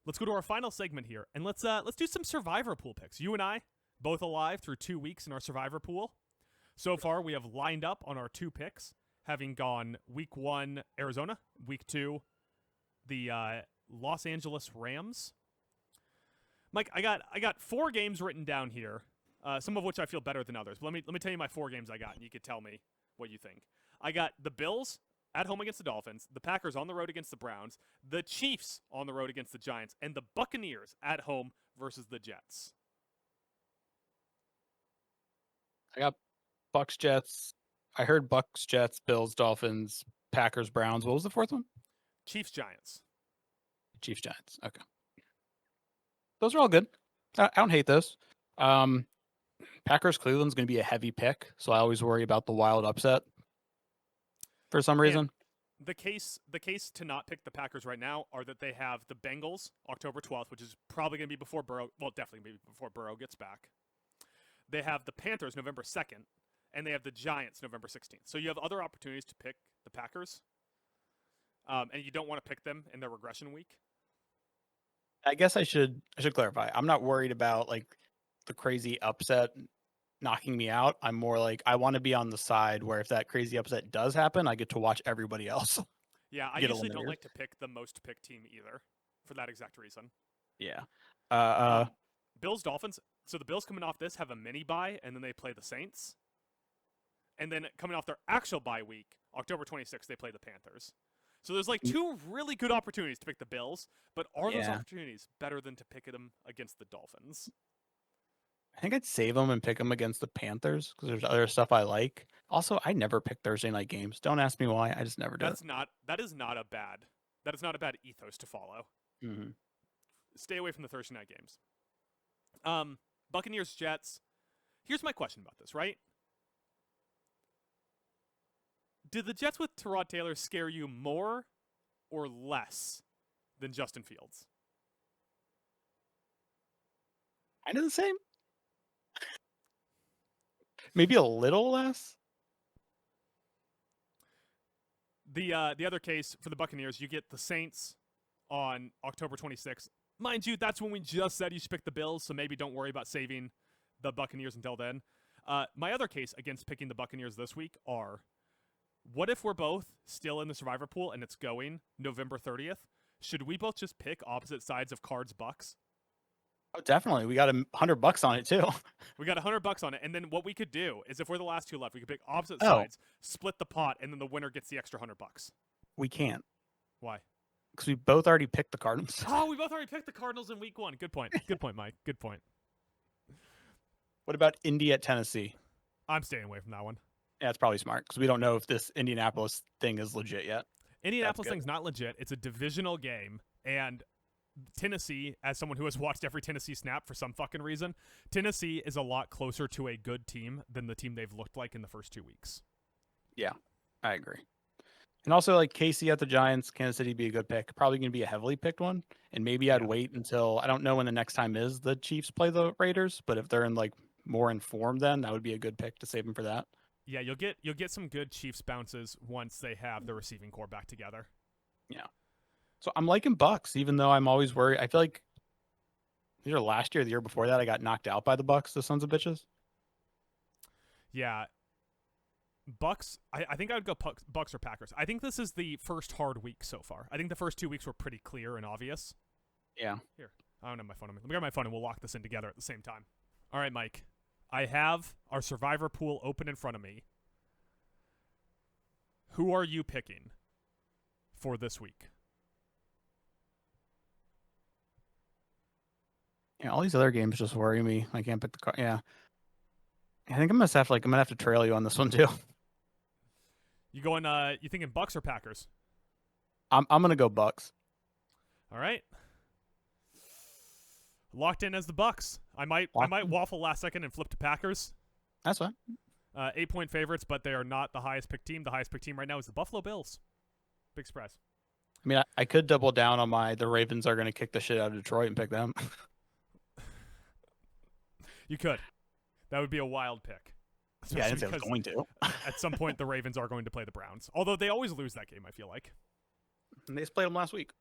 let's go to our final segment here, and let's do some Survivor Pool picks. You and I, both alive through 2 weeks in our Survivor Pool. So far, we have lined up on our 2 picks, having gone Week 1, Arizona, Week 2, the Los Angeles Rams. Mike, I got 4 games written down here, some of which I feel better than others. But let me tell you my 4 games I got, and you could tell me what you think. I got the Bills at home against the Dolphins, the Packers on the road against the Browns, the Chiefs on the road against the Giants, and the Buccaneers at home versus the Jets. I got Bucks, Jets. I heard Bucks, Jets, Bills, Dolphins, Packers, Browns. What was the 4th one? Chiefs, Giants. Chiefs, Giants. Okay. Those are all good. I don't hate those. Packers, Cleveland's going to be a heavy pick, so I always worry about the wild upset for some reason. And the case to not pick the Packers right now are that they have the Bengals October 12th, which is probably going to be before Burrow. Well, definitely going to be before Burrow gets back. They have the Panthers November 2nd, and they have the Giants November 16th. So you have other opportunities to pick the Packers, and you don't want to pick them in their regression week. I guess I should clarify. I'm not worried about like the crazy upset knocking me out. I'm more like I want to be on the side where if that crazy upset does happen, I get to watch everybody else. Yeah, I get usually don't eliminated. like to pick the most picked team either, for that exact reason. Yeah. Bills Dolphins. So the Bills coming off this have a mini bye, and then they play the Saints. And then coming off their actual bye week, October 26th, they play the Panthers. So there's like 2 really good opportunities to pick the Bills, but are those Yeah. opportunities better than to pick them against the Dolphins? I think I'd save them and pick them against the Panthers because there's other stuff I like. Also, I never pick Thursday night games. Don't ask me why. I just never do. That is not a bad ethos to follow. Mm-hmm. Stay away from the Thursday night games. Buccaneers Jets. Here's my question about this, right? Did the Jets with Tyrod Taylor scare you more or less than Justin Fields? Kind of the same. Maybe a little less. The other case for the Buccaneers, you get the Saints on October 26th. Mind you, that's when we just said you should pick the Bills, so maybe don't worry about saving the Buccaneers until then. My other case against picking the Buccaneers this week are, what if we're both still in the survivor pool and it's going November 30th? Should we both just pick opposite sides of Cards Bucks? Oh, definitely. We got $100 on it too. We got $100 on it, and then what we could do is if we're the last 2 left, we could pick opposite Oh. sides, split the pot, and then the winner gets the extra $100. We can't Why? because we both already picked the Cardinals. Oh, we both already picked the Cardinals in week 1. Good point. Good point, Mike. Good point. What about Indy at Tennessee? I'm staying away from that one. Yeah, it's probably smart because we don't know if this Indianapolis thing is legit yet. Indianapolis good. thing's not legit. It's a divisional game, and Tennessee, as someone who has watched every Tennessee snap for some fucking reason, Tennessee is a lot closer to a good team than the team they've looked like in the first 2 weeks. Yeah, I agree. And also, like KC at the Giants, Kansas City be a good pick. Probably going to be a heavily picked one. And maybe I'd Yeah. wait until I don't know when the next time is the Chiefs play the Raiders, but if they're in like more informed, then that would be a good pick to save them for that. Yeah, you'll get some good Chiefs bounces once they have the receiving core back together. Yeah. So I'm liking Bucks, even though I'm always worried. I feel like either last year or the year before that, I got knocked out by the Bucks, the sons of bitches. Yeah. Bucks, I think I would go Bucks or Packers. I think this is the first hard week so far. I think the first 2 weeks were pretty clear and obvious. Yeah. Here, I don't have my phone on me. Let me grab my phone and we'll lock this in together at the same time. All right, Mike. I have our survivor pool open in front of me. Who are you picking for this week? Yeah, all these other games just worry me. I can't pick the car. Yeah. I think I'm gonna have to trail you on this one too. You going you thinking Bucks or Packers? I'm gonna go Bucks. All right. Locked in as the Bucks. I might waffle last second and flip to Packers. That's fine. 8-point favorites, but they are not the highest picked team. The highest picked team right now is the Buffalo Bills. Big surprise. I mean, I could double down on the Ravens are gonna kick the shit out of Detroit and pick them. You could. That would be a wild pick. Yeah, I didn't say I was going to. At some point, the Ravens are going to play the Browns. Although they always lose that game, I feel like. And they just played them last week.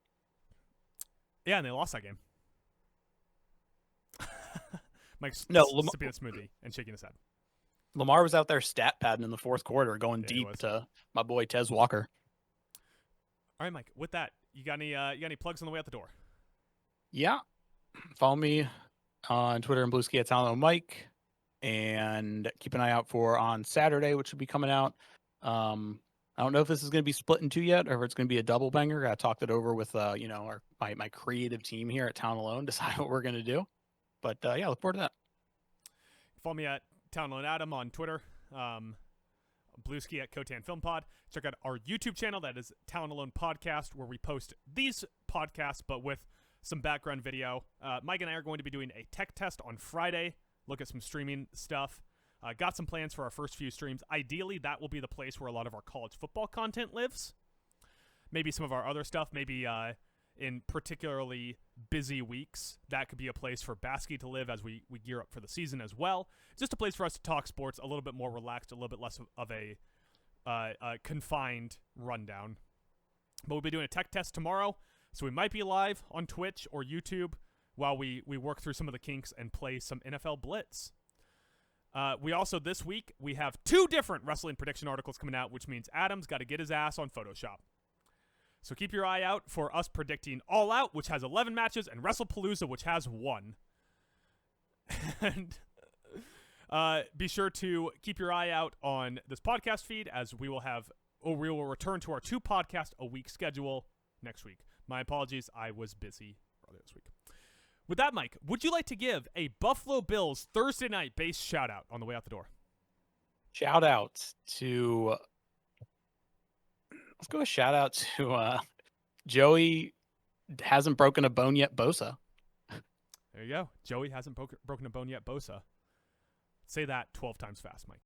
Yeah, and they lost that game. Mike's sipping a smoothie and shaking his head. Lamar was out there stat padding in the fourth quarter, going Yeah, deep to my boy Tez Walker. All right, Mike. With that, you got any plugs on the way out the door? Yeah. Follow me on Twitter and Bluesky at Talent Mike. And keep an eye out for on Saturday, which will be coming out. I don't know if this is going to be split in 2 yet, or if it's going to be a double banger. I talked it over with my creative team here at Town Alone, decide what we're going to do. But yeah, look forward to that. Follow me at Town Alone Adam on Twitter. Bluesky at Cotan Film Pod. Check out our YouTube channel. That is Town Alone Podcast, where we post these podcasts, but with some background video. Mike and I are going to be doing a tech test on Friday. Look at some streaming stuff. Got some plans for our first few streams. Ideally, that will be the place where a lot of our college football content lives. Maybe some of our other stuff. Maybe in particularly busy weeks, that could be a place for Basky to live as we gear up for the season as well. Just a place for us to talk sports, a little bit more relaxed, a little bit less of a confined rundown. But we'll be doing a tech test tomorrow, so we might be live on Twitch or YouTube while we work through some of the kinks and play some NFL Blitz. We also, this week, we have 2 different wrestling prediction articles coming out, which means Adam's got to get his ass on Photoshop. So keep your eye out for us predicting All Out, which has 11 matches, and WrestlePalooza, which has 1. And be sure to keep your eye out on this podcast feed, as we will return to our 2 podcast a week schedule next week. My apologies, I was busy earlier this week. With that, Mike, would you like to give a Buffalo Bills Thursday night base shout out on the way out the door? Shout out to let's go a shout out to Joey hasn't broken a bone yet, Bosa. There you go. Joey hasn't broken a bone yet, Bosa. Say that 12 times fast, Mike.